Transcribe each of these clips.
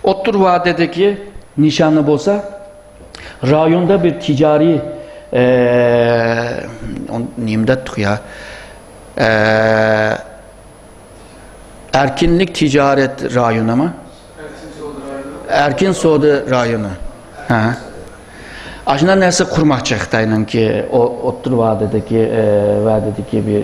Otur vadedeki nişanı bolsa rayonda bir ticari nimdet ya Erkinlik ticaret rayonu mu? Erkin Soğudu rayonu. Ha. Aslında neyse kurmakçı Xitay'ın ki otur vadedeki bir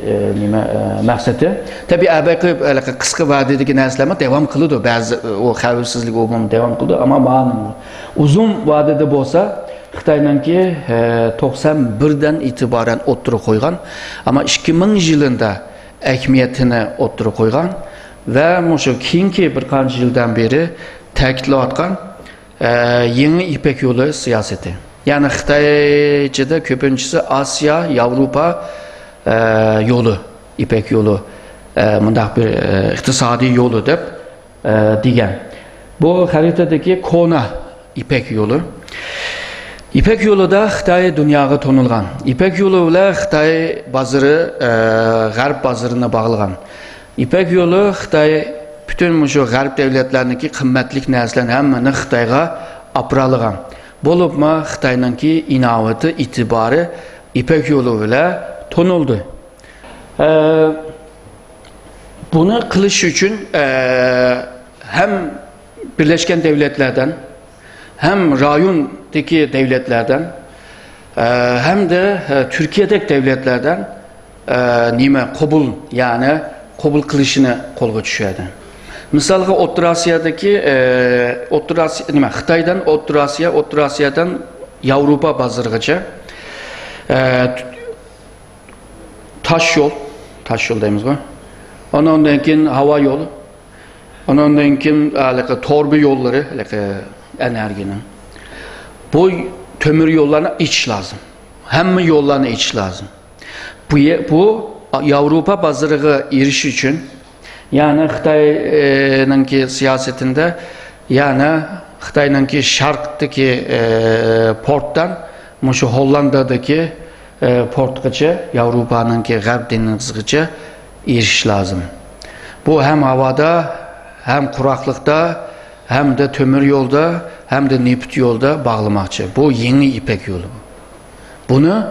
məqsədi. Tabii əvvəlki qısqa vadedeki nəsləmə devam kılıdı. Bazı o xəvfsizlik umum devam kılıdı ama ma'lum uzun vadede bolsa Xitay'ın ki 91'den itibaren oturup koygan ama 2000 yılında əhmiyyətini oturup koygan ve şu keyinki bir qancha yıldan beri ta'kidlayotgan yeni İpek yolu siyaseti. Yani Xitayca'da köpüncüsü Asya, Avrupa yolu, İpek yolu, mındaq bir iktisadi yolu deb degan. Bu haritadaki Kona İpek yolu. İpek yolu da Xitay dünyaga tonulgan. İpek yolu ile Xitay bazarı, Garb bazarına bağlagan. İpek yolu Xitay bütün şu Garb devletlerindeki kıymetlik nəslərin həmmini Xitayga aparalıgan. Bolupma Xitay'nınki inavatı, itibarı İpek yolu ile tonuldu. Bunu kılış için hem Birleşken Devletlerden hem rayondaki devletlerden hem de Türkiye'deki devletlerden kabul yani kabul kılışını kolga düşüyordu. Misalga Orta Asya'daki Xitay'dan Orta Asya'dan Avrupa bazarıgacha taş yol deymiz go. Ondan keyin hava yolu. Ondan keyin torbi yolları, enerjinin. Bu kömür yollarına iç lazım. Hem yollarına iç lazım. Bu Avrupa bazarıga eriş için yani Xitay'ın ki siyasetinde yani Xitay'ın ki şarktaki porttan şu Hollanda'daki portgacha Avrupa'nın ki Garb denizgacha eriş lazım. Bu hem havada hem kuraklıkta hem de tömür yolda hem de neft yolda bağlamakçı. Bu yeni İpek yolu. Bunu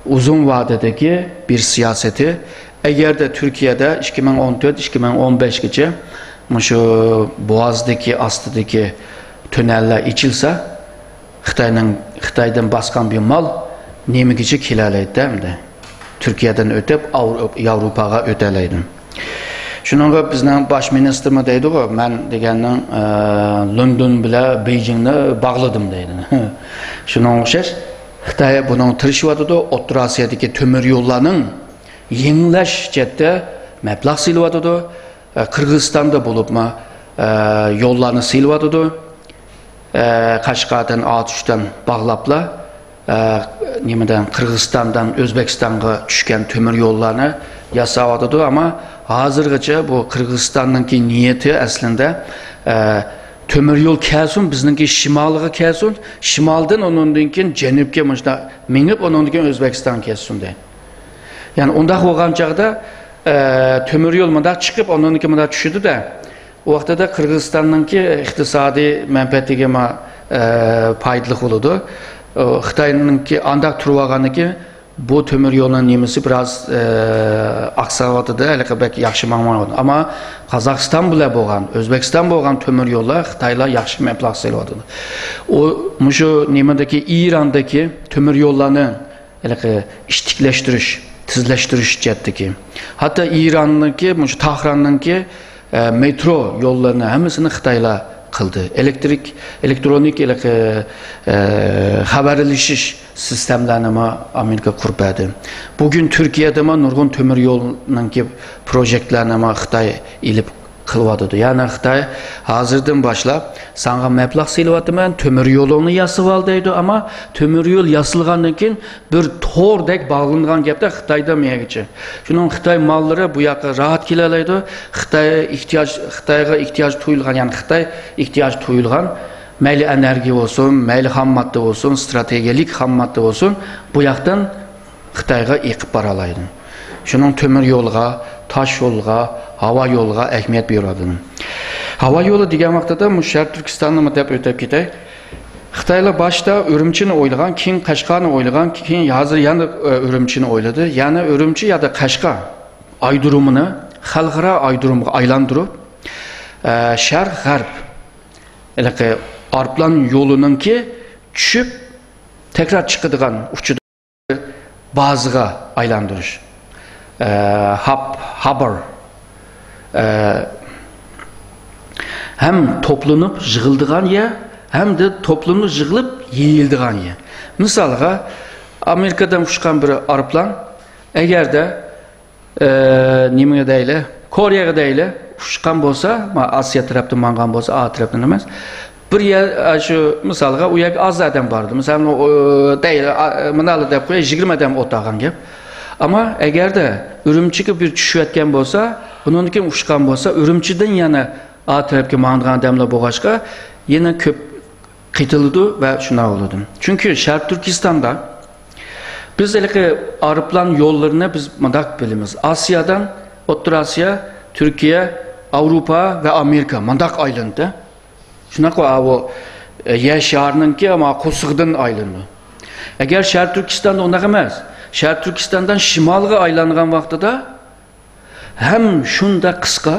uzun vadedeki bir siyaseti eğer de Türkiye'de 2014-2015 gece şu Boğaz'daki astıdaki tüneller içilse Xitay'dan baskan bir mal nemi gece kilaleydi değil mi? Türkiye'den ötep Avrupa'ya öteleydim. Şununla bizden baş ministerime deydi o, ben degenden London bile Beijing'le bağladım deydi. Şunun okşar, Xitay bunun tırışıvadı da Orta Asya'daki tömür yollarının yenileş cette meblağ silvadı da Kırgızistan'da bulup yollarını silvadı da Kaşgar'dan A3'ten bağlapla Kırgızistan'dan Özbekistan'a düşken tömür yollarını yasavadı da ama hazırgacha bu Kırgızistan'daki niyeti aslında tömür yol kelsin, bizninki şimalıga kelsin, şimaldan onundan keyin janubga minib onundan keyin Özbekistan kelsin de. Yani onda olgan çağda tömür yol mında çıkıp ondan keyin mında düşüdü de o vaqtda da Kırgızistan'daki iktisadi menfaatiga paydalı oldu. Xitay'nınki andak turvaganiki bu tömür yolunun nemisi biraz aksavadı da belki yaxşı mağman ama Kazakistan bile boğan, Özbekistan boğan tömür yollar Xitayla yaxşı meblağ selvadı. O şu nemedeki İran'daki tömür yollarını iştikleştiriş, tizleştiriş cetteki. Hatta İran'daki, Tahran'daki metro yollarını hemsini Xitayla kıldı. Elektronik haberleşiş sistemlerini Amerika kurbadı. Bugün Türkiye'de nurgun tömür yolunun ki projeklerini Xitay ilip kılvadı. Yani Xitay hazırdan başlap sana meblağ silvadı tömür yolunu yasıp aldıydı ama tömür yol yasılgandan keyin bir tordek bağlangan gapda Xitayda meyegiçi. Şunun Xitay malları bu yaka rahat kelalaydı. Xitayga ihtiyaç tuyulgan yani Xitay ihtiyaç tuyulgan meyli enerji olsun, meyli ham madde olsun, stratejik ham madde olsun bu yaktan Xitayga eqib baralaydı. Şunun tömür yolga, taş yolga, hava yolga əhmiyyət verildi. Hava yolu degan vaqtida bu Sharq Turkistonni deb o'tib ketay. Xitoylar boshda Urumchini o'ylagan, keyin Qashqarni o'ylagan, keyin hozir yana Urumchini o'yladi. Yana Urumchi ya da Qashqar aydurumini xalqaro aydurumga aylantirib, Sharq G'arb Arplan yo'lininki tushib tekrar chiqadigan uchida bazıga aylandirish. Haber hem toplanıp yığıldıgan ya hem de toplanıp yığılıp yeyildigan ya. Misalga Amerikadan uçkan bir aeroplan eğer de nimeye deyle Kore'ye deyle uçkan bolsa, Asya tarafından mangan bolsa, A tarafından emas. Bir yer şu misalga u yer az adam vardı. Mesela değil, manalı dep koyay 20 adam o'tag'an gap. Ama eğer de Urumchiga bir tushib yotgan bo'lsa, bundan keyin uçkan bo'lsa, Urumchidan yana A tarafga mang'an odamlar bo'lg'achqa yana ko'p qitildi va shuna bo'ldi. Chunki Sharq Turkistonda biz aeroplan yo'llarini biz mundaq bilamiz. Asiyadan O'rta Osiyo, Turkiya, Avrupa ve Amerika mundaq aylandi. Shunaqa o yer sharininki ama qo'sig'idan aylandi. Eğer Sharq Turkistonda undaq emas, Sharq Turkistondan shimolga aylangan vaqtida ham shunda qisqa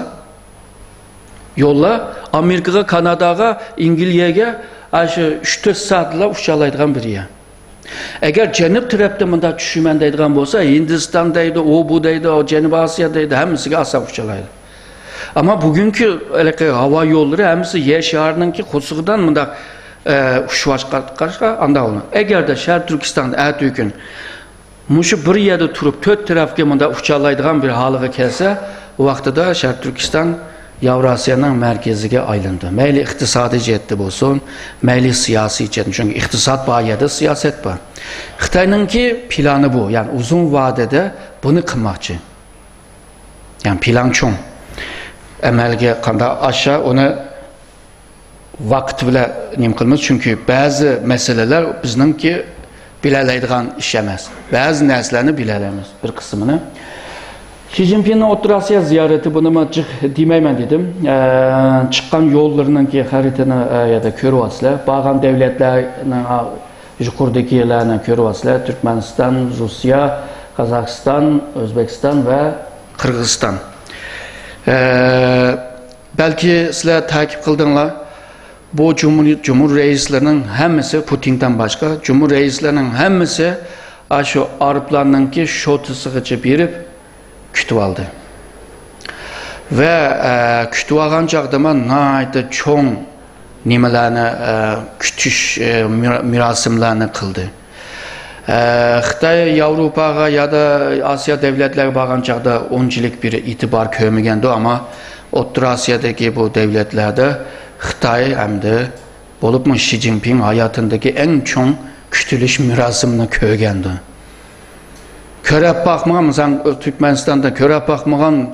yo'llar Amerikaga, Kanadaga, İngiltere'ye aşı 3-4 saatlar uçalaydigan bir yer. Eğer Janub tarafda bunda tushman deydigan bo'lsa, Hindiston deydi, o bu deydi, o Janubiy Osiyo deydi, hammasiga asab uçalaydi. Ama bugünkü hava yolları hemisi yer şehrininki qo'sig'idan bunda uçuşqa anda olun. Eğer de Sharq Turkistonda ertügün muşu bir yerde turup 4 tarafga bunda uçalaydigan bir haliga kelsa, o vaqtida Sharq Turkiston Avrasiyanın merkeziga aylandi. Mayli iqtisodiy jihatda bo'lsin, mayli siyosiy jihatda. Çünkü iqtisod bor yerda siyoset bor. Xitoyninki plani bu, yani uzun vadede bunu qilmoqchi. Yani plan cho'ng. Amalga qanday aşağı onu vaqt bilan nim qilamiz, chunki ba'zi masalalar bizningki bilalaydigan ish emas. Ba'zi narsalarni bilalaymiz bir qismini. Xi Jinping'in O'rta Osiyo ziyareti bunu demayman dedim. Chiqqan yo'llarninki xaritini ya da ko'ryapsizlar. Bo'lgan davlatlarning yuqoridagi yerlarni ko'ryapsizlar. Turkmaniston, Rossiya, Qozog'iston, O'zbekiston va Qirg'iziston. Belki sizler takip kıldığınlar bu Cumhur reislerinin hemmisi Putin'den başka Cumhur reislerinin hemmisi şu Araplarınki şotusıgıcı birip kütüp aldı. Ve kütüp algan çağdama nayda çoğun nimelerini kütüş mirasimlerini kıldı. Xitoy Avrupaga ya da Asiya devletleri bağlan çağda 10 yıllık bir itibar kömügendi ama O'rta Osiyodagi bu devletlerde Xitoy hamda bo'libmi Xi Jinping hayatındaki en çoğun kütülüş mirasimini kögendi. Körep bakmagan, mesela Türkmenistan'da körep bakmagan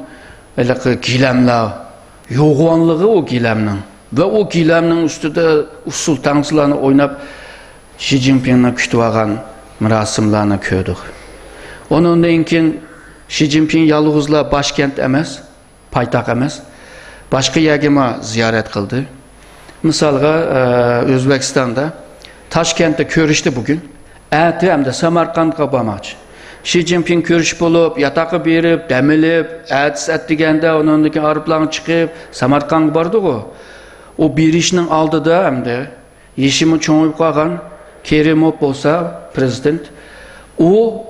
gilemler, yoğunluğu o gilemnin ve o gilemnin üstünde usul tansılarını oynap Xi Jinping'le kütüp algan mirasimlarını kördük. Onundan keyin Xi Jinping yalnızla başkent emas, paytaxt emas, başka yerga ziyaret kıldı. Misalga Özbekistan'da Toshkentda ko'rishdi bugün. Erta hamda Samarqandga bormoqchi. Xi Jinping ko'rish bo'lib, yataqi berib, damilib, ertasi deganda ondan keyin aeroplan chiqib Samarqandga bordi-ku. O berishning oldida hamda yeshimi cho'ngib qolgan Kerimov bo'lsa prezident,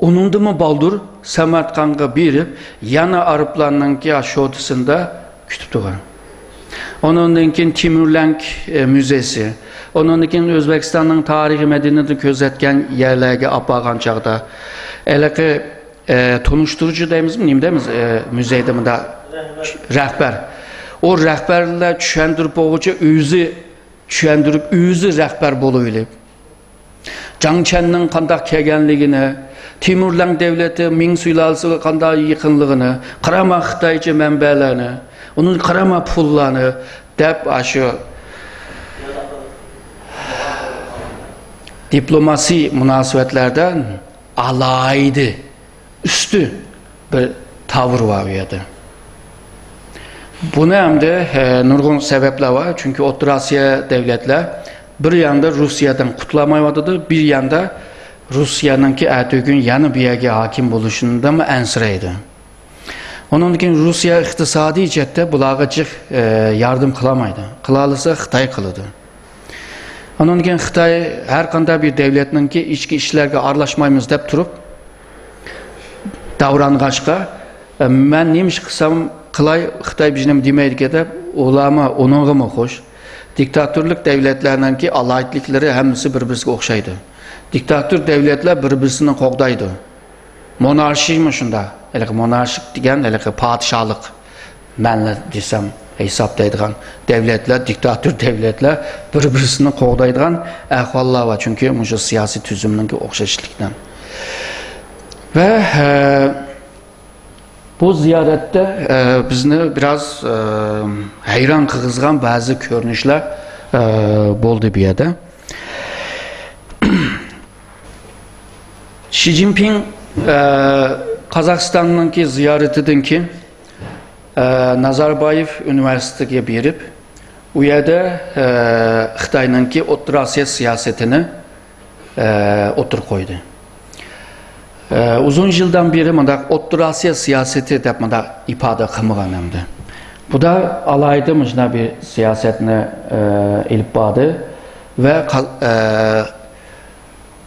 onundamı baldur Samarqandga berib, yana aeroplanninki shotisida kutib turgan. Ondan keyin Timurlenk müzesi, ondan keyin O'zbekistonning tarixiy madaniyatini ko'rsatgan yerlarga olib borgan chaqda tanıştırıcı deymizmi, nima deymiz, muzeyda bunda rahbar. O rahbarlar tushuntirib o'g'uchi o'zi tushuntirib o'zi rahbar bo'lib, Zhang Chenning qanday kelganligini, Timurlenk devleti Ming sulalasiga qanday yaqinligini, qarama Xitoycha manbalarini, onun qarama pullarni deb shu diplomasi munosabatlardan alaydi üstü bir tavır var ya da. Buna hem de nurgun sebepler var. Çünkü O'rta Asiya devletler bir yanda Rusya'dan qutlamayotdi, bir yanda Rusya'nınki ertesi yana bir yerga hakim bo'lishida mı ensireydi. Onun için Rusya iqtisodiy jihatda bularga yardım qilmaydi. Qilolsa Xitoy qiladi. Onun için Xitoy har qanday bir devletninki ichki ishlarga aralashmaymiz deb turib davranğaçqa men nima ish qilsam qilay Xitoy biznim demaydi deb ulama onunga mı xo'sh. Diktatörlük devletlerninki alaytliklari hammasi bir-biriga o'xshaydi. Diktatör devletler bir-birini qo'g'daydi. Monarşiymi shunda? Monarşik degan padişahlık menli desem hesaplaydigan devletler, diktatör devletler bir-birini qo'g'daydigan ahvollar var. Çünkü bu siyasi tüzümninki o'xshashlikdan. Ve bu ziyarette bizni biraz hayran qilg'izgan bazı ko'rinishlar bo'ldi bu yerda. Xi Jinping Kazakistan'ınki ziyaretinden ki Nazarbayev Üniversitesi'ne berip u yerda Xitoyninki O'rta Asiya siyasetini o'tirib qo'ydi. Uzun yıldan beri O'rta Asiya siyaseti deb ifade qilmagan hamda. Bu da alayda bir siyasetini ilib bordi ve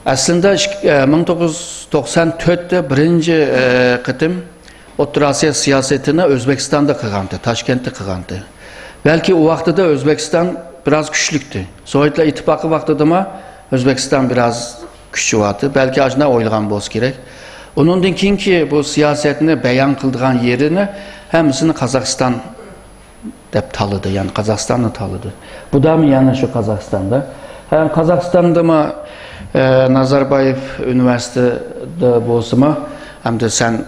aslında 1994'te birinci qitim O'rta Asiya siyasetini Özbekistan'da qilgandi, Toshkentda qilgandi. Belki o vaqtida Özbekistan biraz güçlüktü. Sovyetler İttifakı vaqtida mı Özbekistan biraz güçlü vardı. Belki acına oylagan bo'lish kerak. Onundan ki bu siyasetini beyan qildigan yerini hamısını Kazakistan deb tanıdı. Yani Kazakistan'ı tanıdı. Bu da mı yani şu Kazakistan'da? Hem Kazakistan'da mı Nazarbayev Üniversitesi'de bo'lsa mı hem de sen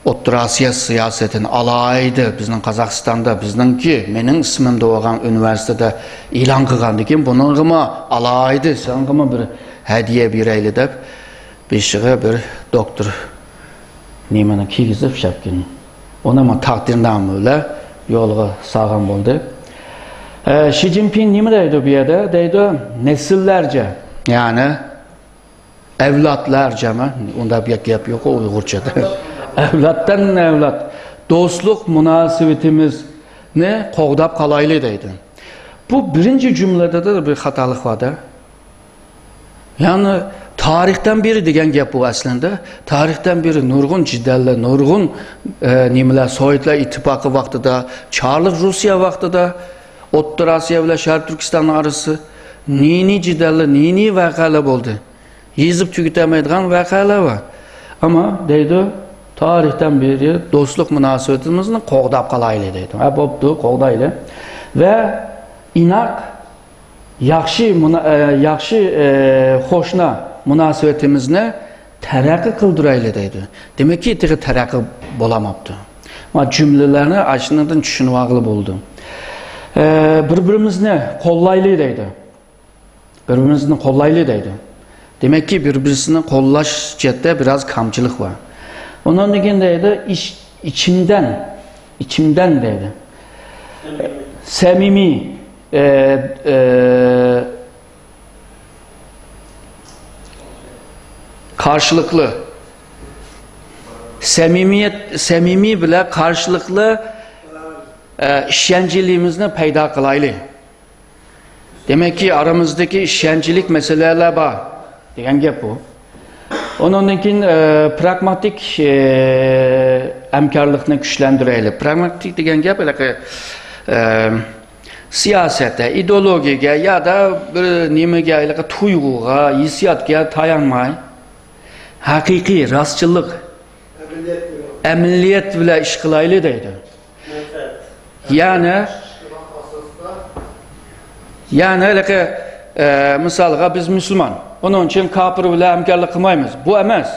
O'rta Asiya siyasetini alaydı bizning Kazakistan'da bizninki mening ismimde olan üniversitede ilan qilgan ekan buningmi alaydı senga bir hediye berayli deb beshiga bir doktor nimani kiygizib shapkin. Ona mı takdirdan böyle yo'lga sağlam bo'ldi. Xi Jinping nima deydi bu yerda? Deydi nesillerce yani evlatlarca mı? Onda bir gap yok o Uygurca'da. Evlattan evlat dostluk münasebetimiz ne qo'g'dab qalayli deydi. Bu birinci cümlede de bir hatalık var da. Yani tarihten biri degan gap bu aslında. Tarihten biri nurgun ciddeller, nurgun nimeler Sovyetler İttifakı vaqtida, Çarlık Rusya vaqtida, O'rta Asiya ile Şarkı Türkistan arası nini ciddeller, nini vaqalar bo'ldi. Yezib tugutamaydigan vaqalar var. Ama deydi tarihten beri dostluk münasebetimizni qo'g'dab qalayli deydi. Ha bo'pti, qo'g'dayli. Ve inak yaxshi qo'shna münasebetimizni taraqqiy qildirayli deydi. Demek ki taraqqiy bo'lamabdi. Ama cümlelerini aşınırdan tushunmoqli bo'ldim. Birbirimizni qo'llayli deydi. Birbirimizni qo'llayli deydi. Demek ki birbirini qo'llash jihatda biraz kamchilik var. Onun için deydi içimden deydi. Samimi karşılıklı samimi bile karşılıklı işkenciliğimizni payda kılaylı. Demek ki aramızdaki işkencilik meseleler var. Degan gap bu. Onun için pragmatik hamkorlikni kuchlantiraylik. Pragmatik degan gap siyosatga, ideologiyaga ya da bir nimaga, tuyg'uga, hissiyotga tayanmay, haqiqiy rostchilik, amiliyat bilan ish qilaylik deydi. Yani misalga biz Müslüman. Onun için kafir bilan hamkorlik qilmaymiz. Bu emas.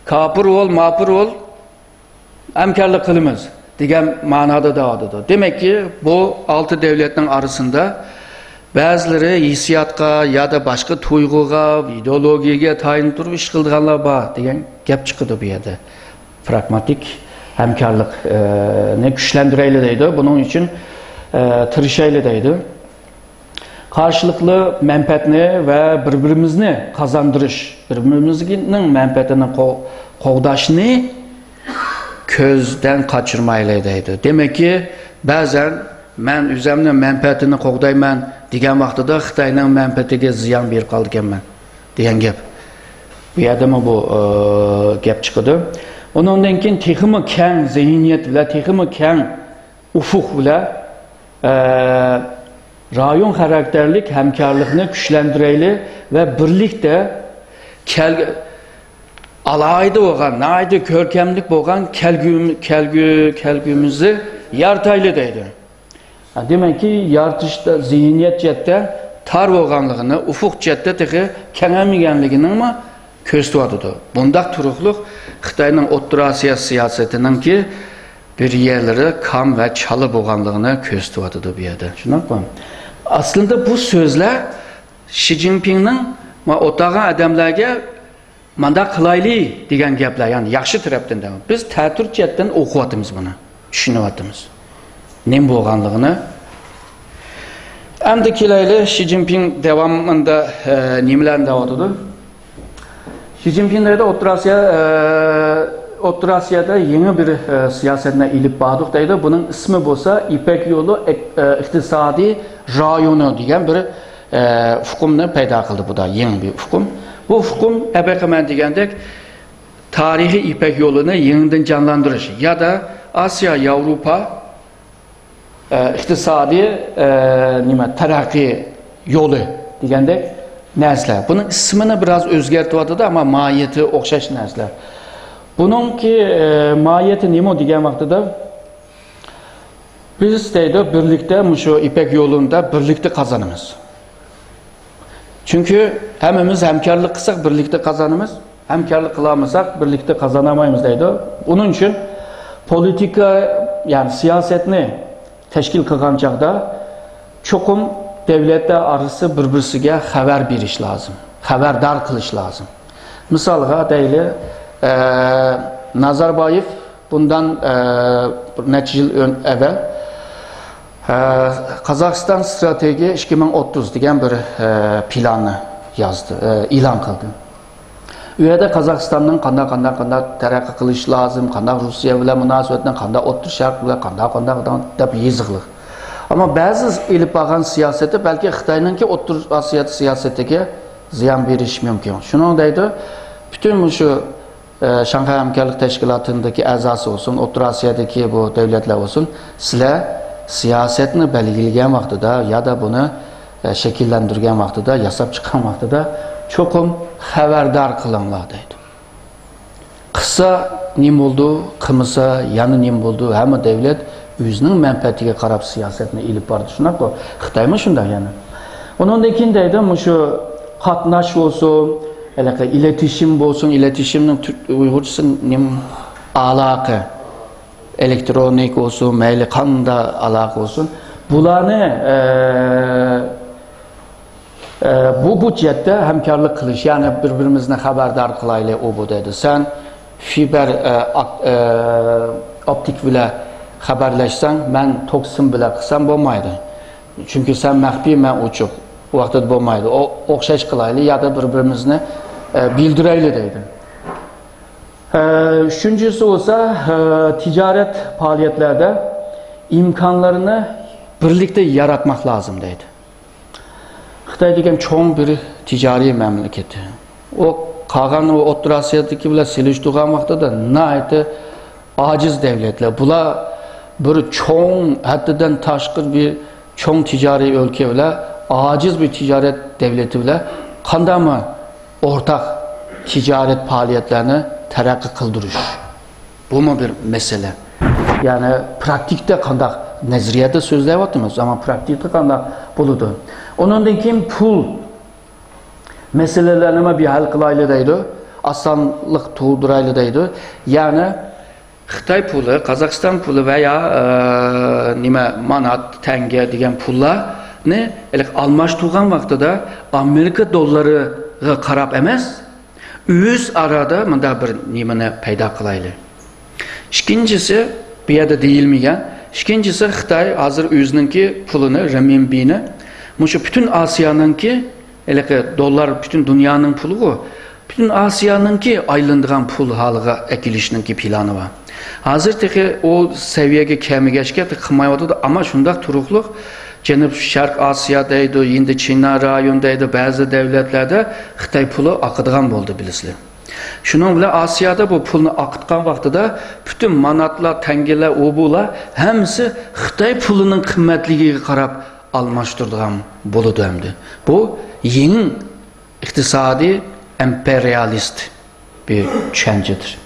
Kafir ol, mafir ol, hamkorlik qilamiz degan ma'noda da'vodir. Demek ki bu altı devletning arasında bazıları hissiyotga ya da başka tuyg'uga, ideologiyaga tayinib turib ish qilganlar bor degan gap chiqadi bu yerda. Pragmatik Həmkarlıq ne güçləndirəyli deydi. Bunun için tırışaylı deydi. Karşılıklı mənfəətini və bir-birimizni kazandırış, birbirimizin mənfəətini qoğdaşını közdən kaçırmayla deydi. Demek ki, bəzən mən üzəmlə mənfəətini qoğdayman digən vaxtıda Xitayla mənfəətinə ziyan bir qaldıkən mən deyən gəp. Bu adama bu gəp çıxıdı. Ondan keyin texmi kən zihniyet bilə, texmi kən ufuq bilə rayon xarakterlik həmkarlığını güçləndirəyli və birlikdə alaydı olan, naydı görkemlik olan kəlgümüzü yartaylı deydi. Demek ki, yartışda zihniyet cəhətdə tar olanlığını, ufuq cəhətdə texi kənəmigənligini ama köstüvadıdır. Bundaq turuqluq Xitayının Orta Asiya siyasetinin ki bir yerleri kam ve çalı boğanlığını köstüvadıdır bir yerde. Şuna bakın. Aslında bu sözler Xi Jinping'nin otağı adamlarga manda qilayli degan gaplar, yani yaxshi tarafdan da. Biz ta'tir chetdan o'qiyotimiz buni, tushunyapmiz. Nem bo'lganligini. Endi kelayli Xi Jinping davomida nimalarni deyotdi? Xi Jinping deydi O'rta Asiyada yeni bir siyasetine ilip bağdık deydi. Bunun ismi bo'lsa İpek Yolu iqtisodiy rayonu degan bir hukmni paydo qildi. Bu da yeni bir hukm. Bu hukm əbəqəmən deyəndək tarihi İpek yolunu yeniden canlandırış ya da Asya, Avrupa iqtisadi tərakki yolu deyəndək nəslər. Bunun ismini biraz özgərtiyatdı ama mahiyeti oxşaş nəslər. Bunun ki mahiyeti nemo deyən vaxtıda biz deydi birlikte şu İpek yolunda birlikte kazanımız. Çünkü hemimiz hemkarlık kılsak birlikte kazanımız, hemkarlık kılamazsak birlikte kazanamayız deydi. Bunun için politika yani siyasetini teşkil kılgan çağda çokum devletler arası birbirisiga haber beriş lazım, haberdar kılış lazım. Misalga deyli Nazarbayev bundan neçə yıl evvel Kazakistan strateji 2030 degan bir planı yazdı, ilan kıldı. Üyede Kazakistan'ın qanday taraqi qilish lazım, qanday Rusya bilan münasibətdən, qanday O'rta Sharq bilan qanday deb yeziqliq. Ama bazı elib bağan siyaseti belki Xitayninki O'rta Asiya siyasetiga ziyan beriş mümkün. Şunu deydi, bütün şu Şanghay Hamkarlık Teşkilatı'ndaki əzası olsun, O'rta Asiyadaki bu devletler olsun, sizler siyasetini belirləyən vaxtıda ya da bunu şekillendirgen vaxtıda, yasab çıkan vaxtıda çokum haberdar kılanlar deydi. Kısa nim oldu, kımısa yanı nim oldu, hem devlet özünün mənfəətinə qarab siyasetini ilip vardı. Şuna ko, Xitay mı şunda yani? Onun dekin deydi, şu katnaş olsun, iletişim olsun, iletişimin Uygurcusu nim alakı. Elektronik olsun, meyli kanda alak olsun. Bunları bu cihette hemkarlık kılış, yani birbirimizle haberdar kılayla o bu dedi. Sen fiber optik bile haberleşsen, ben toksin bile kısam olmaydı. Çünkü sen məhbi, ben uçuk. O vaxtda olmaydı. O oxşaş kılayla ya da birbirimizle bildireyli dedi. Üçüncüsü olsa ticaret faaliyetlerde imkanlarını birlikte yaratmak lazım deydi. Xitay degan çoğun bir ticari memleketi. O qalğan o Orta Asiyadaki bile silişdiğen vaxtda da nəhayət aciz devletler. Bunlar bir çoğun haddidən taşqır bir çoğun ticari ülke bile, aciz bir ticaret devleti bile qanday mı ortak ticaret faaliyetlerini terakki kıldırış. Bu mu bir mesele? Yani pratikte qanday nezriyede sözləyətimiz, ama pratikte qanday buludu. Onundan keyin pul meselelerini bir hal qılaylı deydi, asanlık tuğduraylı deydi. Yani Xitay pulu, Kazakistan pulu veya manat, tenge degan pullarni almashtirgan vaqtida Amerika dollariga qarab emas, öz arada bunda bir nimani paydo qilayli. İkincisi, bir yerde deyilmeyen, ikincisi Xitay hazır özününki pulunu, renminbini, muşu bütün Asiyanınki, dolar bütün dünyanın pulu o, bütün Asiyanınki aylındığan pul halığa ekilişinki planı var. Hazır teki o seviyeye kemigeçke kımayvadı ama şundak turuqluq Cenab Şark Asiyadaydı, indi Çin rayondaydı, bazı devletlerde Xitay pulu akıdığan oldu bilisli. Şunun bile Asiyada bu pulunu akıtkan vaxtıda bütün manatlar, tengeler, obular hemsi Xitay pulunun kıymetliğine qarab almıştırdığan bolu döndü. Bu yeni iktisadi emperyalist bir düşüncedir.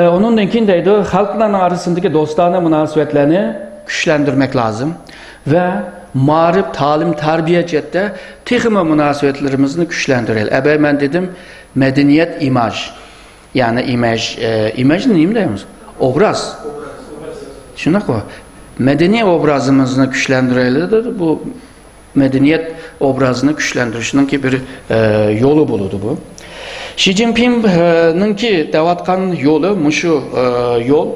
Onun ikindeydi, halkların arasındaki dostane münasebetlerini güçlendirmek lazım ve marif, talim, terbiye cihette tekime münasebetlerimizi güçlendirelim. Ben dedim medeniyet imaj, yani imaj neyim deyimiz? Obraz. Şuna koy. Medeni obrazımızı güçlendirelim. Bu medeniyet obrazını güçlendirişinin ki bir yolu buludu bu. Xi Jinping'nin ki devatkan yolu, muşu yol,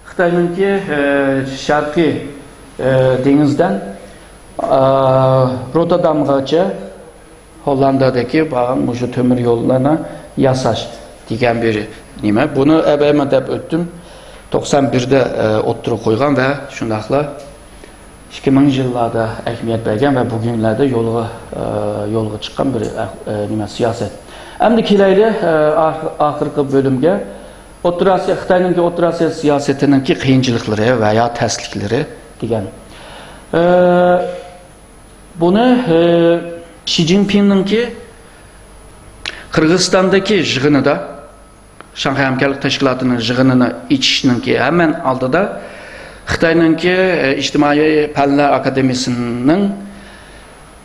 Xitay'ın ki şarkı denizden Rotterdam'gacha Hollanda'daki muşu tömür yollarına yasaş diyen bir nime. Bunu ben dep öttüm. 91'de oturup koygan ve şundakla 2000 yıllarda ehmiyet bergen ve bugünlerde yolga çıkan bir nime siyaset. Hem kilaylı ahırkı bölümge Xitay'ın ki Orta Asya siyasetinin ki kıyıncılıkları veya terslikleri diyen. Bunu Xi Jinping'in ki Kırgızistan'daki jığını da Şanghay Hamkarlık Teşkilatı'nın jığınını içişinin ki hemen aldıda Xitay'ın ki İçtimai Fənlər Akademisi'nin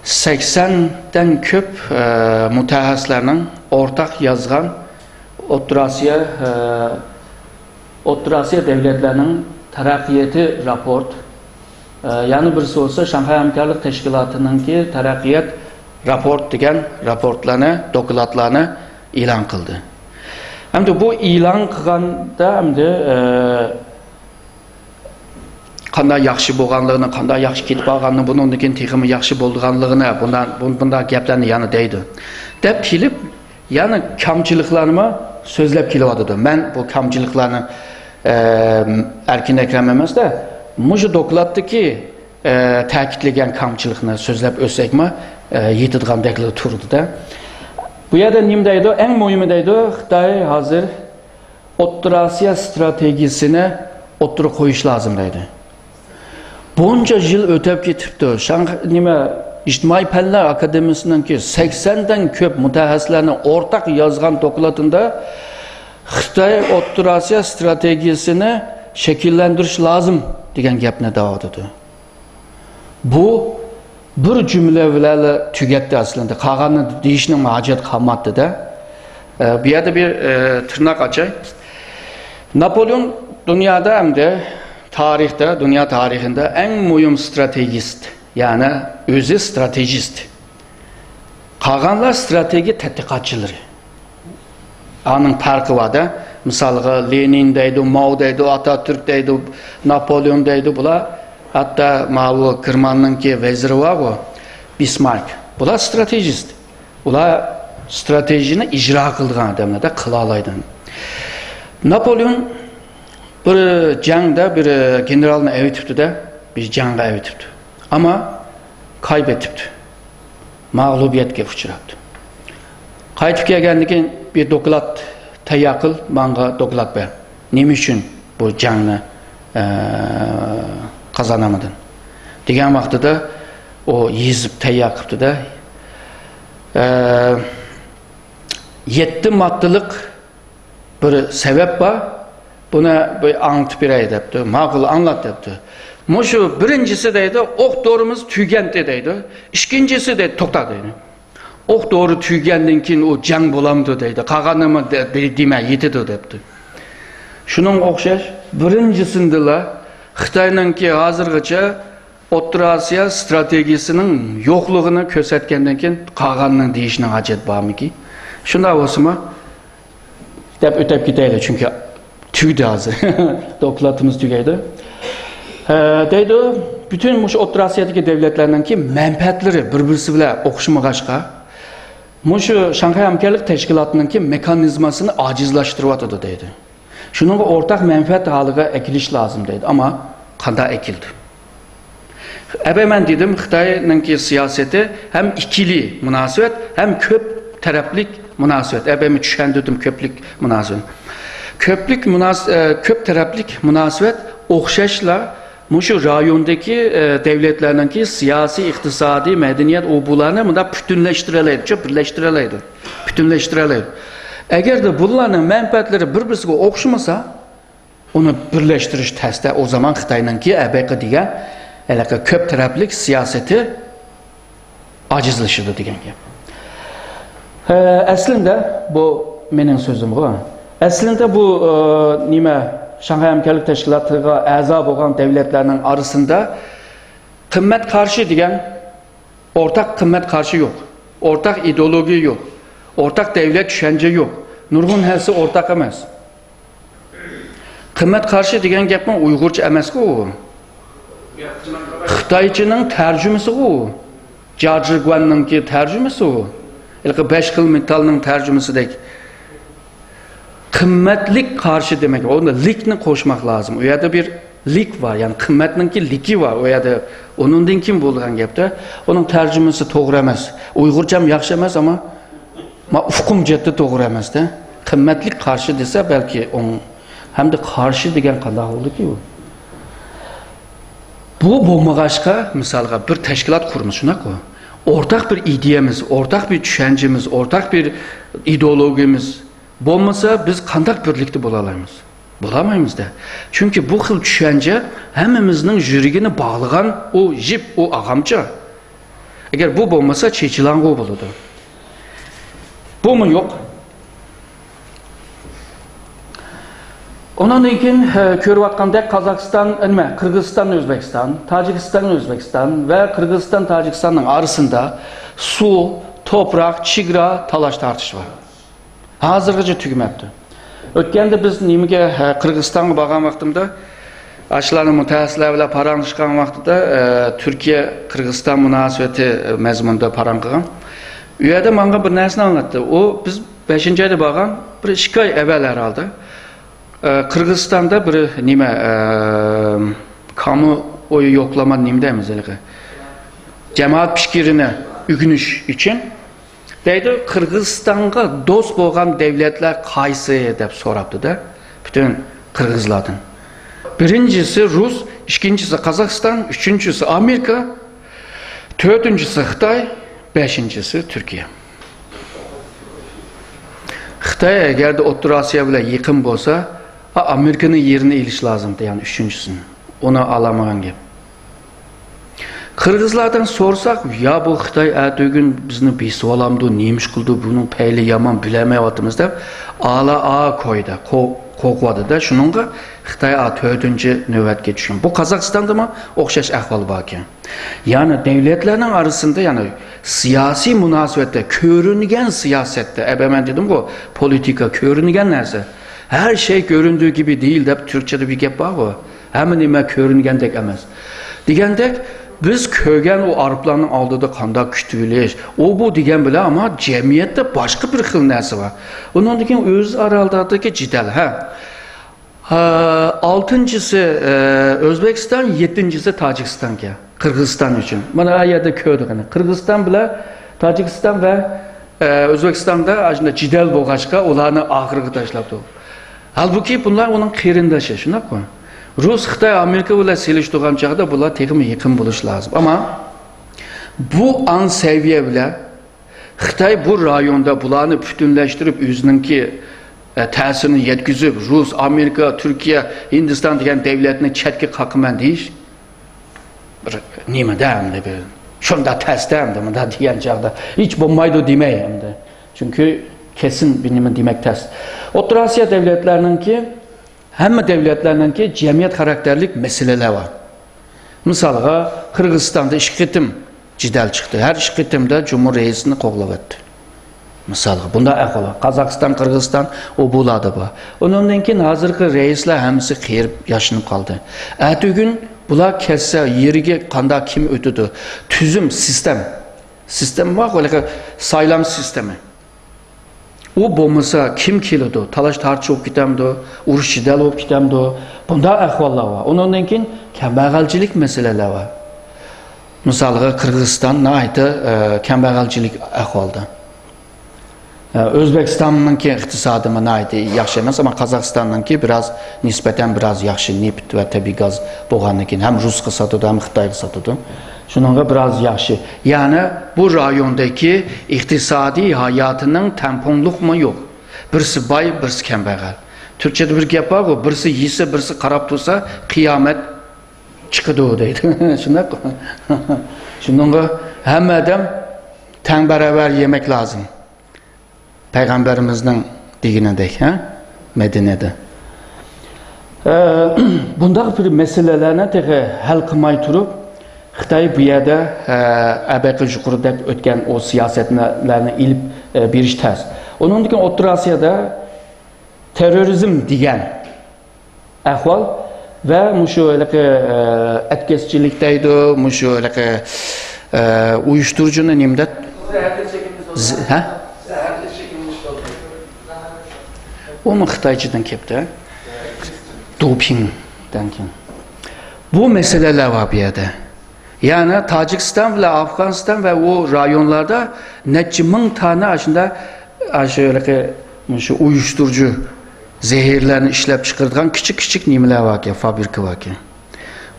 80'den köp mütehassislerinin ortak yazgan Orta Asya devletlerinin terakkiyeti raport. Yani birisi olsa Şanghay Hamkarlık Teşkilatı'nın ki terakkiyet raport degen raportlarını, dokladlarını ilan kıldı. Hem de bu ilan kılganda hem de qanday yaxşı bolğanlığını, qanday yaxşı ketip alğanlığını, bunun için teximi yaxşı bolğanlığını, bundan geplerini yanı deydi. Dep kilip, yani kamçılıklarımı sözlep kilovadıdı. Ben bu kamçılıklarını erkin ekrem emez de, muşu dokladdı ki təkidlegen kamçılıkını sözlep ösekme yetidğan dekli turdu da. Bu yerde nimdeydi? En mühimideydi. Xitay hazır Orta Asya stratejisini oturup koyuş lazımdaydı. Bunca yıl ötep ketipti. İçtimai Fənlər Akademisi'nin ki 80'den köp mütehassislerini ortak yazgan dokladında Xitay Orta Asya stratejisini şekillendiriş lazım degen gepine davadıdı. Bu bir cümle bilen tügetti aslında. Kağanı deyişinin maciyet kalmadı da. Bir yerde bir tırnak açay. Napolyon dünyada hem de tarihte, dünya tarihinde en mühim stratejist. Yani özü stratejist. Kağanlar strateji tetkiqatçıları. Anın farkı var da. Misalga Lenin'deydi, Mao'deydi, Atatürk'deydi, Napolyon'deydi. Bula hatta Mao Kırman'ın ki veziri var o. Bismarck. Bula stratejist. Bula stratejini icra kıldığın adamlar da kılalaydan. Napolyon bir cangda bir generalını evitipti de bir canga evitipti. Ama kaybetipti. Mağlubiyetke uçuraptı. Kayıtıp gelgendikin bir doklad tayyakıl bana doklad be. Nemi için bu canını kazanamadın. Digen vaxtıda o yizip tayyakıptı da 7 maddılık bir sebep var. Buna bir anlatıp bir edepti. Mağıl anlat depti. Muşu birincisi deydi, ok doğrumuz tüygenti deydi. İkincisi de toktadıydı. Ok doğru tüygendinkin o can bulamdı deydi. Kağanımı deme yetidi depti. Şunun okşaş, birincisindila Xitay'ın ki hazırgıça Orta Asya stratejisinin yokluğunu kösetkendenkin kağanının deyişine hacet var mı ki? Şunda olsun mu? Dep ötep gideyle çünkü Tüydü azı. Doklatımız tügeydi. Deydi, bütün şu O'rta Asiyadagi devletlerden ki menfaatleri bir-birisi bilan o'xshamag'achqa, şu Şanghay Hamkorlik Teşkilatı'nın ki mekanizmasını acizlaştırıvatıdı deydi. Şunun ortak menfaat halıga ekiliş lazım deydi ama kanda ekildi. Ben dedim Xitay'ın ki siyaseti hem ikili münasebet hem köp taraflik münasebet. Ben düşündürdüm köplik münasebet. Köp taraflik münasebet o'xshashla şu rayondaki devletlerden ki siyasi, iktisadi, medeniyet obularını bunda bütünleştireleydi. Eğer de bunların menfaatleri birbirine o'xshamasa, onu birleştiriş testi o zaman Xitay'ın ki əbəqə degan köp taraflik siyaseti acizleşirdi degan gap. Aslında bu mening sözüm bu. Aslında bu Şanghay Hamkorlik Teşkilatı'na a'zo bo'lgan devletlerinin arasında qimmat qarshi degan ortak qimmat qarshi yok. Ortak ideoloji yok. Ortak devlet düşünce yok. Nurg'un hasi ortak emas. Qimmat qarshi degan gapmi Uyg'urcha emas-ku u. Xitoychaning tarjimasi u. Jarjigwanning tarjimasi u. Ilqi 5 xil metalning tarjimasidek. Qimmatlik qarshi demek, onda likni qo'shmak lazım. O yerda bir lik var, yani qimmatninki liki var. O yerda onundan kim bo'lgan gapda, onun tarjimasi to'g'ri emas. Uyg'urcham yaxshi emas ama ufqum jetdi to'g'ri emas-da. Qimmatlik qarshi desa belki onun hem de qarshi degan qanday bo'ldi-ki u. Bu bo'lmag'achqa, misalga bir tashkilot qurmiz shunaqa. Ortak bir ideyamiz, ortak bir düşüncemiz, ortak bir ideologimiz bo'lmasa biz qanday birlikda bo'la olamiz? Bo'lamaymiz da. Çünkü bu xil düşünce hammamizning yuragini bog'lagan o jip, o ag'amcha. Eğer bu bo'lmasa chechilang'u bo'ladi. Bu mu yok? Ondan keyin ko'rayotgandek Qozog'iston, Qirg'iziston, O'zbekiston, Tojikiston, O'zbekiston va Qirg'iziston, Tojikistonning arasında suv, toprak, chegara talash tartish var. Hazırgıcı tügmepti. Ötkende biz nimaga Qirg'izistonga borgan vaqtimda, ashlarning mutaxassislar bilan paranglashgan vaqtida Turkiya Qirg'iziston munosabati mazmunida parang qilgan. U yerda menga bir narsani anlatdi. O biz 5-oyda borgan bir 2 oy avval herhalde Qirg'izistonda bir kamu oyu yoklama deymiz ilg'i. Jamoat fikirini ügünüş için deydi Qirg'izistonga do'st bo'lgan devletler qaysi deb so'rabdi da bütün Qirg'izlardan. Birincisi Rus, ikincisi Qozog'iston, üçüncüsü Amerika, dördüncüsü Xitoy, beşincisi Türkiye. Xitoy eğer de O'rta Osiyo bilan yaqin bo'lsa, Amerika'nın yerini ilish lazımdı yani üçüncüsünü. Onu alamagan gap. Qirg'izlardan sorsak, ya bu Xitoy atugün bizni besib olamdi, neymiş qildi, bunun payli yomon bilamayapmiz deb ala koyda, qo'qvadi da, shuningga Xitoy 4-navbatga tushgan. Bu Qozog'istondami o'xshash ahvol bor ekan. Yani devletlarning arasında yani siyasi münasebette, ko'ringan siyosatda, ben dedim bu politika ko'ringan narsa. Her şey göründüğü gibi değil deb Türkçede bir gap var bu. Hamma nima ko'ringandek emas. Degandek biz ko'rgan o Araplarning oldida qanday kuchlilik, o bu degan bilan ama jamiyatda boshqa bir xil narsa bor. Undan keyin o'z aralardagi jidal, altıncısı Özbekistan, yedincisi Tojikistonga, Qirg'iziston uchun. Mana bu yerda ko'rdik. Qirg'iziston bilan Tojikiston va O'zbekistonda ajna jidal bo'lg'achqa ularni oxiriga tashlabdi. Halbuki bunlar onun qerindashi, shunaqa. Rus, Xitoy, Amerika bilan selishtirgan chog'da bular tegimi yaqin bo'lish lazım. Ama bu an seviye bilan Xitoy bu rayonda bularni bütünleştirib o'zininki ta'sirini yetkazib, Rus, Amerika, Türkiye, Hindiston degan devletni chetga qoqman deyish bir nimada hamda bir shunda tasdamda bunda degan chog'da hech bo'lmaydi demayamda. Çünkü kesin bir nima demek ters. O'rta Osiyo devletlerininki, hamma devletlerininki cemiyet karakterlik meseleler var. Misalga Qirg'izistonda 2 qitim jidal chiqdi. Her 2 qitimda Cumhur reisini qo'g'lab o'tdi. Misal, bunda ahvol. Qozog'iston, Qirg'iziston o bo'ladi bu. Undan keyin hozirgi reislar hammasi qiyib yashinib qoldi. Atugün bular kelsa yeriga qanday kim o'tadi? Tuzum sistem var, o'ylaka saylam sistemi. O bo'lmasa kim keladi? Talash tartib bo'lib ketamdi, urush jidal bo'lib ketamdi. Bunda ahvollar var. Undan keyin kambag'alchilik masalalar var. Misalga Qirg'iziston nayta kambag'alchilik ahvolda. O'zbekistonninki iqtisodi nayta yaxshi emas, ammo Qozog'istonninki nisbatan biraz yaxshi neft va tabiiy gaz bo'lgandan keyin ham Rusga sotadi, ham Xitoyga sotadi. Shuningga biraz yaxshi. Ya'ni bu rayondagi iqtisodiy hayotining tamponliqmi yo'q. Birisi boy, birisi kambag'al. Turkchada bir gap bor, birisi yesa, birisi qarab tursa, qiyomat chiqadi deydi. Shunaqa. Shuningga hamma odam teng baravar yemek lazım. Peygamberimizden deginidek, Medine'de. Bunda bir meselelerine teki hal kılmay turup, Xitay bu yerda abaqi yuqorida o'tgan o siyasetlerini ilip bir iş tez. Onun için O'rta Osiyoda terrorizm degan ahvol ve mushu etkesçilikteydi, mushu uyuşturucunun nimdat. O mu Xitaycıdan kepti? Dopingdan keyin. Bu meseleler var bir yerde. Yani Tacikistan ve Afganistan ve o rayonlarda neçe ming tane aslında şu uyuşturucu zehirlerini işlep çıkardıgan küçük nimeler var ki, fabrika var ki.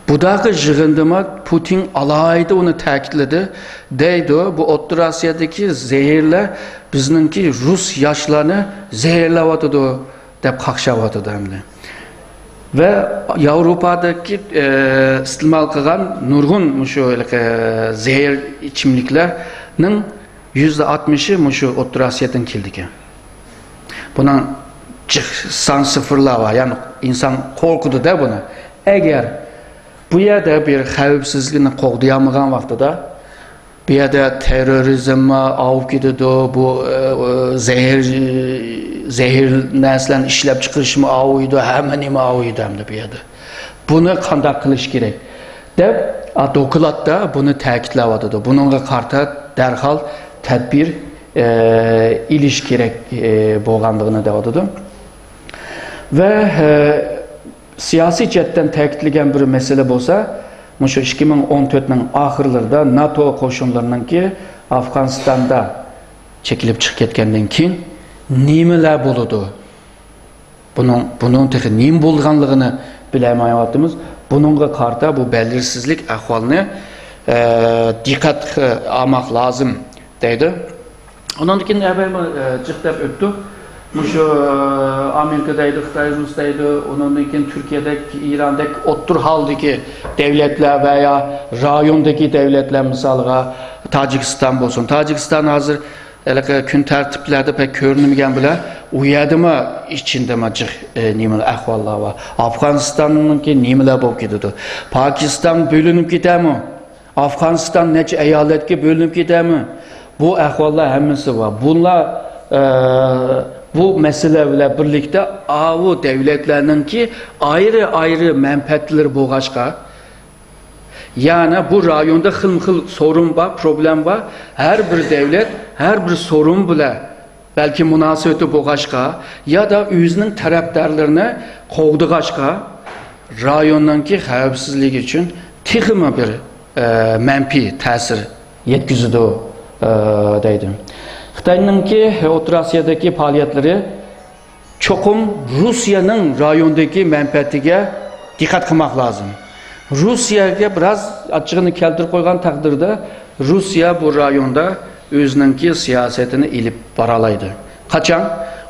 Budaki jığındıma Putin alaydı onu ta'kidledi. Deydi bu O'rta Osiyodagi zehirler bizninki Rus yaşlarını zehirlavatıdı deb qaqshavatıdı hamda. Ve Avrupa'daki istimal qilgan nurg'un mushu zehir ichimliklarning %60'ı mushu O'rta Osiyodan keldi ekan. Bunun son sıfırlar var. Yani insan korkudu da buni. Eğer bu yerda bir xavfsizlikni qo'g'dayolmagan vaqtida bu yerda terrorizm avib ketadi, bu zehir narsalarni ishlab chiqarishmi aviydi, hamma nima aviydi hamda bu yerda. Buni qanday qilish kerak deb dokladda buni ta'kidlayotdi. Buningga qarta darhol tadbir ilish kerak bo'lganligini deyotdi. Ve siyasi jihatdan ta'kidlagan bir mesele bo'lsa, mushu 2014'ning oxirlarida NATO qo'shinlarininki Afg'onistonda chekilib chiqib ketgandan keyin nimalar bo'ladi? Bunun texi nim bo'lganligini bilmayapmiz. Buningga qarta bu belirsizlik ahvolini diqqat olmoq lozim deydi. Ondan keyin avval jiqtab o'tdi. Şu Amerika'daydı, Xitay, Rus'taydı, onun için Türkiye'deki, İran'daki, otur haldaki devletler veya rayondaki devletler misalga Tacikistan olsun. Tacikistan hazır gün tertiplerde pek görünmeyen bile uyardı mı içinde macık nimeler ahvallar var. Afganistan'ın ki nimeler bulup gidiyordu. Pakistan bölünüp gider mi? Afganistan nece eyalet ki bölünüp gider mi? Bu ahvallar hemmesi var. Bunlar bu meselelerle birlikte avu devletlerinin ki ayrı menfaatleri boğaçka. Yani bu rayonda xil sorun var, problem var. Her bir devlet, her bir sorun bile belki münasebeti boğaçka ya da özünün taraftarlarını kovduğaçka rayondan ki xavfsizlik için texmi bir menfi ta'sir yetkizdi deydi. Xitayninki O'rta Osiyodagi faoliyatları çoxum Rusiyanın rayondagi menfaatiga diqqat qilmoq lazım. Rusiyaga biraz açığını keltirib qo'ygan taqdirda Rusiya bu rayonda o'zininki siyasetini ilib boralaydi. Qachon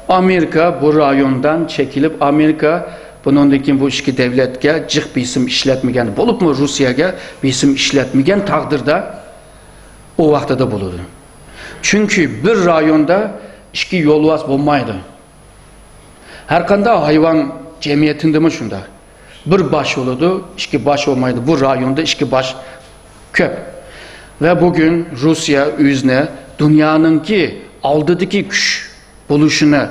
Amerika bu rayondan çekilib, Amerika bunundaki bu iki devletga jiq bisim ishlatmagan bo'libmi Rusiyaga bisim ishlatmagan taqdirda o vaqtida bo'ladi. Çünkü bir rayonda iki yolvas bulmaydı. Her qanday hayvan cemiyetinde mi şunda? Bir baş oludu, iki baş olmaydı. Bu rayonda iki baş köp. Ve bugün Rusya özüne dünyanın ki oldidagi kuch bo'lishini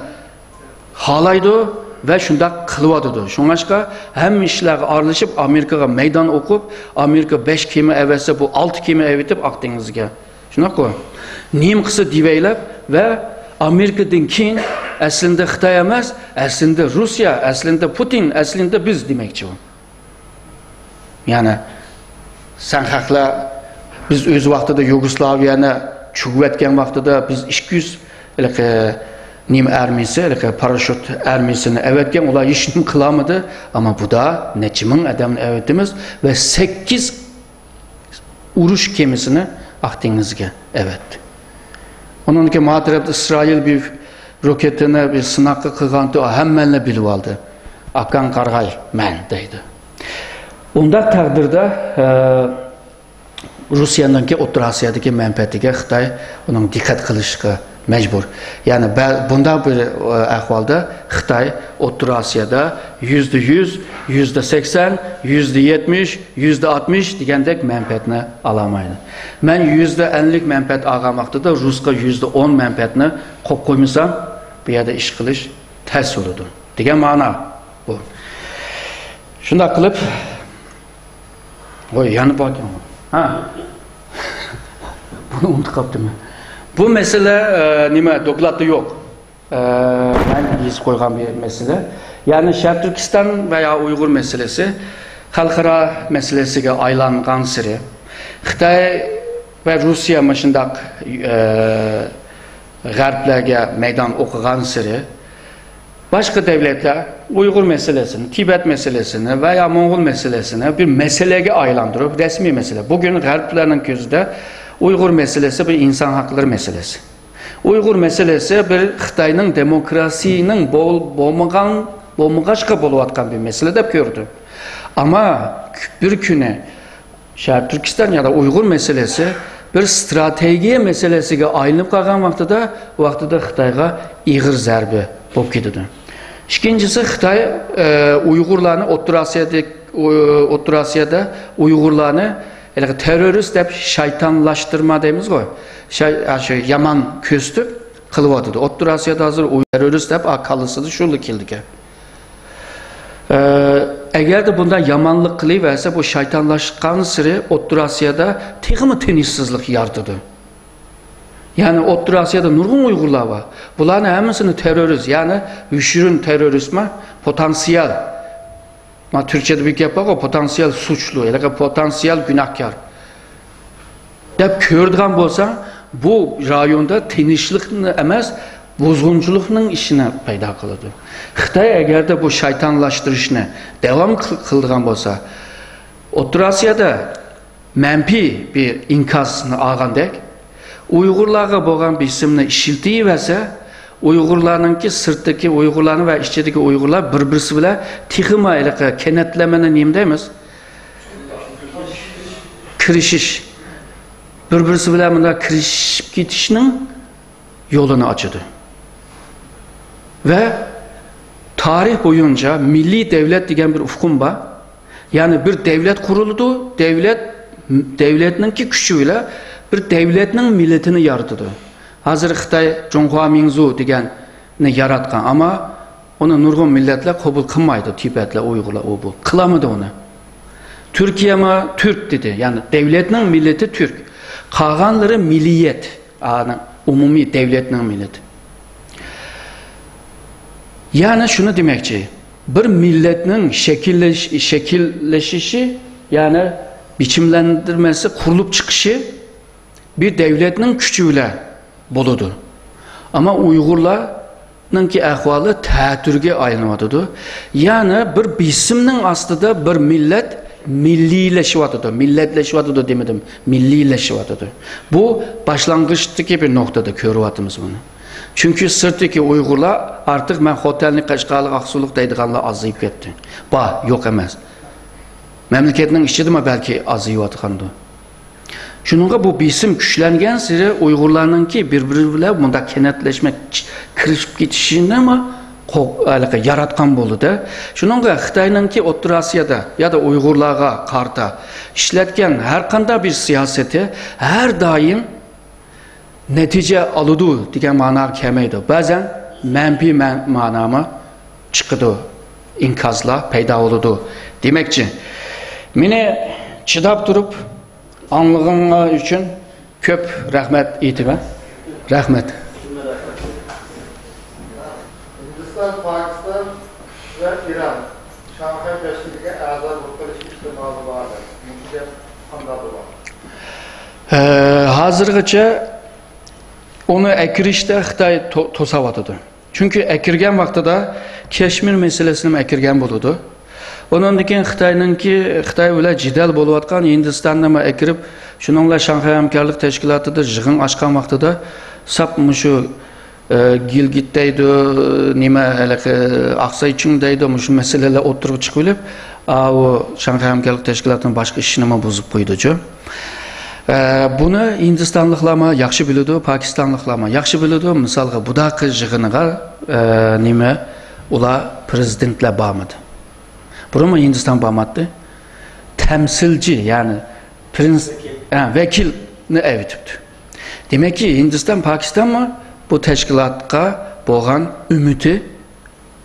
xohlaydi ve şunda kılıvadıdı. Şunlaşka hem işlerge aralashib Amerikaga meydan okup, Amerika 5 kemi evetse bu 6 kemi evetip Akdeniz'ge. Şuna koy. Neyim kısa diveylep ve Amerika'dan keyin aslında Xitoy emas, aslında Rusya, aslında Putin, aslında biz demekçi o. Yani sen hakla biz öz vaqtida Yugoslaviyani cho'kayotgan vaqtida biz 200 Nim armiyasi, paraşüt armiyasini evetken ular hiç nim kılamadı ama bu da neçimin adamını evetimiz ve 8 uruş gemisini Akdeniz'e evetti. Onun ki matrapta İsrail bir roketini bir sınakı kılgandı, hemmenle bilip aldı. Afgan Qarg'ay men deydi. Onda takdirde Rusya'nın ki O'rta Asiyodagi menfaatiga Xitoy onun dikkat qilishga mecbur. Yani bunda bir ahvalda Xitoy O'rta Asiyoda %100, %80, %70, %60 degandek menfaatni alamaydi. Men %50'lik menfaat olgan vaqtida Rusga %10 menfaatni qo'yib qo'ymasam, bu yerda ish qilish tez bo'ladi. Degan ma'no bu. Shunda qilib, voy yana borgan. Ha. Bunu unutib qoldim. Bu mesele nima dokladda yok. Ben yazıp koygan bir mesele. Yani Şark Türkistan veya Uygur meselesi xalqaro meselesiga aylangan siri Xitoy ve Rusya maşındak g'arblarga meydan o'qigan siri başka devletler Uygur meselesini, Tibet meselesini veya Moğol meselesini bir meseleye aylandırıp resmi mesele. Bugün g'arblarning ko'zida Uygur meselesi bir insan hakları meselesi. Uygur meselesi bir Xitoyning demokrasiyning bo'lmag'achqa bo'layotgan bir mesele deb ko'rdi. Ama bir kuni Şark Türkistan ya da Uygur meselesi bir stratejiya meselesiga aylanib qolgan vaqtida Xitoyga ig'ir zarba bo'lib ketdi. İkincisi Xitoy Uygurlarni O'rta Asiyoda Uygurlarni terörist deb shaytonlashtirma deymiz go. Yaman ko'stib qilyapti. O'rta Asiyoda hozir terörist deb aqallisiz shunday keldi. Eğer de bundan yamanlık qilaversa bu shaytonlashgan siri O'rta Asiyoda texmi tinchsizlik yaratıdı. Yani O'rta Asiyoda nurg'un Uygurlar var. Bularning hammasini terörist, yani yushirin teröristma, potansiyel. Ma Türkçe'de bir gap var, potansiyel suçlu, potansiyel günahkar. Deb ko'rdigan bo'lsa, bu rayonda tinchlikni emas, bozgunculukning ishini paydo qiladi. Xitoy agarda bu shaytonlashtirishni davom qildigan bo'lsa, O'rta Asiyoda manfiy bir inkosni olgandek, Uygurlarga bo'lgan bisimni ishiltiyversa, Uygurlarninki sirtdagi Uygurlarni va ichidagi Uygurlar bir-birisi bilan texima kenetlemeni nima deymiz? Kirishish. Bir-birisi bilan bunda kirishib ketishning yo'lini ochadi. Ve tarih boyunca milli devlet degan bir ufkum var. Yani bir devlet kuruldu, devletninki kuchiyle bir devletning milletini yaratdı. Hazır Xitoy Jonghua Minzu deganni yaratgan, ama onu nurg'un milletler qabul qilmaydi, Tibetlar, Uyg'urlar o bu. Qilamadi onu. Türkiye mi? Türk dedi. Yani devletning milleti Türk. Qolganlari milliyet, umumiy devletning milleti. Yani şunu demekçi, bir milletning şekilleşişi, yani biçimlendirmesi, kurulup çıkışı bir devletning küçüğüyle boludu. Ama Uygurlarning ki ahvali ta'turga aylanadi. Yani bir bisimning aslida bir millet milliyleşiyotidir. Milletleşiyotidir demedim, milliyleşiyotidir. Bu başlangıçtaki bir noktada ko'ryapmiz bunu. Çünkü sırtdaki Uygurlar artık men Xotanli, Qashqarli, Aqsuliq deydiganlar azayıp ketdi. Yo'q emas. Memleketning ichidami belki azayıyotigandir. Şununla bu bisim güçlengen siri Uygurlarninki bir-biri bilan bunda kenetleşmek, kirishib ketishini ama yaratgan bo'ldi. Shuningga Xitoyninki O'rta Asiyoda ya da Uygurlarga qarta ishlatgan har qanday bir siyosati har doim natija oladi degan ma'no kelmaydi. Ba'zan manfiy ma'nomi chiqadi, inkazlar paydo bo'ladi. Demakchi, meni chidab turib anlig'inglar uchun ko'p rahmat aytaman. Rahmat. Hindiston, Pokiston va Iran Shanxay tashkiliga a'zo bo'lish ehtimoli bor. Bunga qanday bo'ladi? Hozirgacha onu ekirishda Xitoy to'sayotdi. Chunki ekirgan vaqtida Kashmir masalasini ekirgan bo'ladi. Ondan keyin Xitoy bilan jidal bo'layotgan Hindistonni ham ekirib, shuningla Shanxay hamkorlik tashkilotida yig'in ochgan vaqtida sap mushu Gilgit deydi, nima Aqsaychun deydi, mushu masalalar o'tirib chiqib, o Shanxay hamkorlik tashkilotining boshqa ishini ham buzib qo'ydi-ku. Buni Hindistonliklar yaxshi biladi, Pokistonliklar yaxshi biladi. Misolga budaqa yig'iniga nima ular prezidentlar bormadi. Burma Hindiston bormadi. Temsilci, ya'ni vekilni evitibdi. Demakki Hindiston, Pokistonmi bu tashkilotga bo'lgan umidi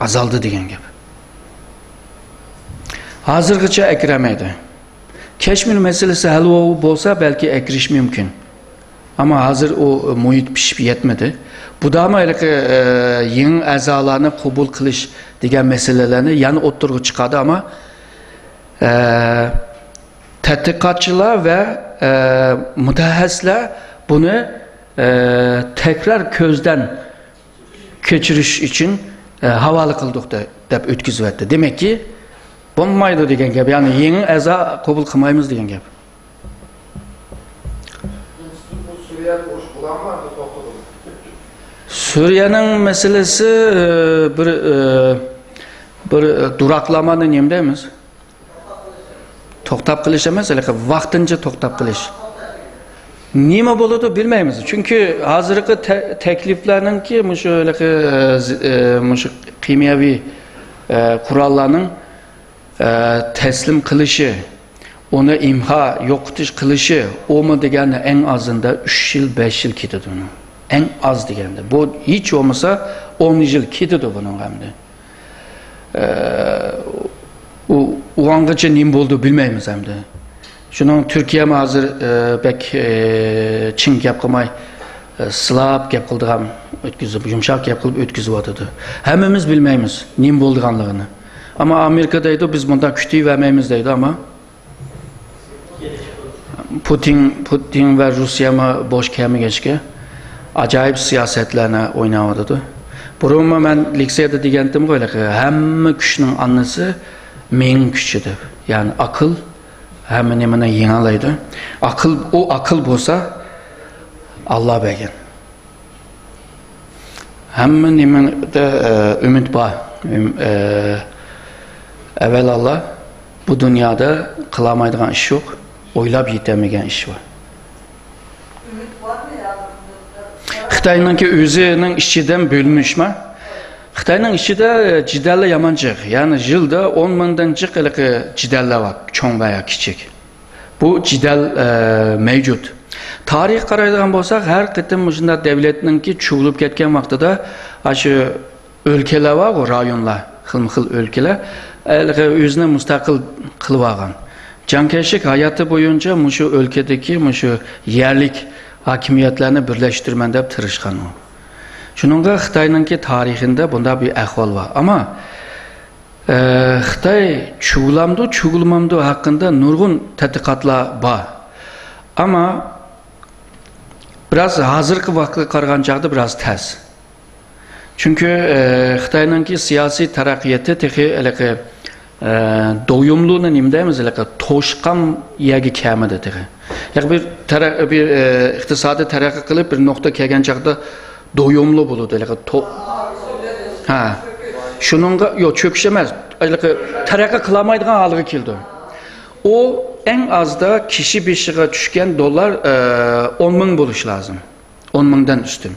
azaldi degan gap. Hozirgacha akiramaydi. Kashmir meselesi hal bo'lsa belki ekirish mümkün. Ama hazır o muhit pişip yetmedi. Bu da ama yeni a'zolarni qabul qilish degan meselelerini yani o'ttirib chiqadi ama tadqiqotchilar ve mutaxassislar bunu tekrar ko'zdan kechirish için havola qildik deb o'tkazyapti. Demek ki bo'lmaydi degan gap, ya'ni yeni a'zo qabul qilmaymiz degan gap. Suriye'nin meselesi bir duraklamanı nima deymiz? To'xtab qilish emas, vaqtincha to'xtab qilish. Nima bo'ladi bilmaymiz. Chunki hozirgi takliflarninki mushu kimyoviy qurollarning teslim qilishi, onu imha yo'qotish qilishi, o'mi degani eng azında 3 yil 5 yil ketadi uni. Eng az deganda. Bu hiç olmasa 10 yil ketadi buning hamda. U angacha nima bo'ldi bilmaymiz hamda. Shuning Turkiya hozir bek chin gap qilmay silab gap qildigan o'tkazib, yumshoq gap qilib o'tkazyapti. Hammamiz bilmaymiz nima bo'lganligini. Ama Amerika deydi biz bundan kütüğü vermemiz deydi ama Putin ve Rusya mı boş kemi geçki acayip siyasetlerine oynamadı. Buruma ben lisede diyendim böyle ki hem kişinin annesi men küçüdür. Yani akıl hem nemine yinalaydı. O akıl bolsa Allah belgen. Hem nemine de ümit var. Evvelallah bu dünyada kılamaydıgan iş yok, oylab yetemeyen iş var. Xitayninki özünün işçiden bölünmüş mü? Xitayning ichida jidallar yamanchiq, ya'ni yilda 10 mingdan jiq jidallar bor, cho'ng va kichik. Bu jidal mavjud. Tarix qaraydigan bo'lsak, har qitim shunday davlatninki chuvilib ketgan vaqtida shu o'lkalar va rayonlar, xilma-xil o'lkalar o'zini mustaqil qilib olgan. Jankeşik hayatı boyunca mushu o'lkadagi mushu yerlik hokimiyatlarni birlashtirman deb tirishgan u. Shuningga Xitoyninki tarixida bunda bir ahvol bor. Ama Xitoy chuvilamdi, chuvilmamdi haqida nurg'un tadqiqotlar bor. Ama biraz hozirgi vaqtga qaragan chog'da biraz tez. Çünkü Xitoyninki siyosiy taraqqiyoti texi doyumluğunu nima deymiz, to'shqan yerga kamidi texi. Yani bir iqtisodiy taraqqiy qilib bir nuqta kelgan chog'da doyumlu bo'ladi. Ha. Shuningga yo'q cho'kish emas, taraqqiy qilmaydigan holga keldi. O en azda kişi beshiga tushgan dollar 10 ming bo'lishi lozim. 10 mingdan ustun.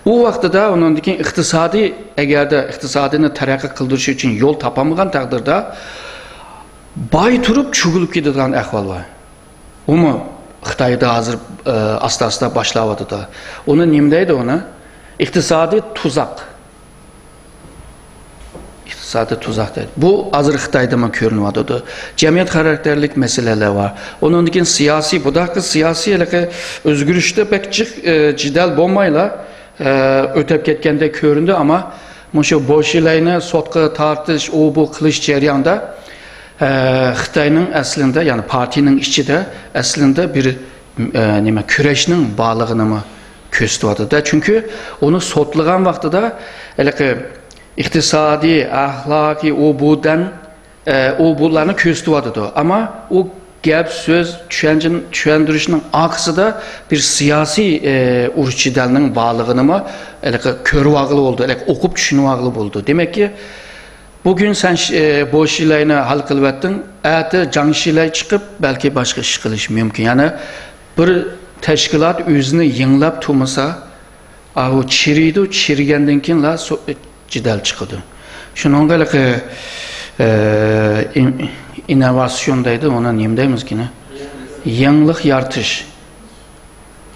O vaqtida onundaki iqtisodiy, agarda iqtisodini taraqqiy qildirish uchun yo'l topamagan taqdirda boy turib cho'g'ilib ketadigan ahvol bor. Uni Xitayda hazır asta başlavadı da. Onu nimdeydi onu? İktisadi tuzak. İktisadi tuzak dedi. Bu hazır Xitayda mı görünüyordu? Cemiyet karakterlik meseleler var. Onun için siyasi, bu da siyasi özgürlükte pek cidel bombayla ötep ketkende göründü ama şu Bolşeviklarni sotqa tartış, o bu qilish jarayonida Xitayning aslında yani partinin içinde aslında bir nima kurashning bağlılığını mı ko'rsatadi da. Çünkü onu sotlagan vaqtida iqtisodiy, ahlaki o bularni ko'rsatadi. Ama o gap söz tushuntirishning aksida bir siyasi urushchilarning bağlılığını mı ko'rvag'li oldu, o'qib tushunvag'li oldu. Demek ki bugün sen bu işlerini hal kılvettin, ete canşiler çıkıp belki başka iş kılış mümkün. Yani bir teşkilat özünü yığınlap tutmasa, o çiriydi, çirigenden kinla cidel çıkıyordu. Şunun böyle inovasyondaydı, ona neyimdeyimiz ki ne? Yığınlık yartış.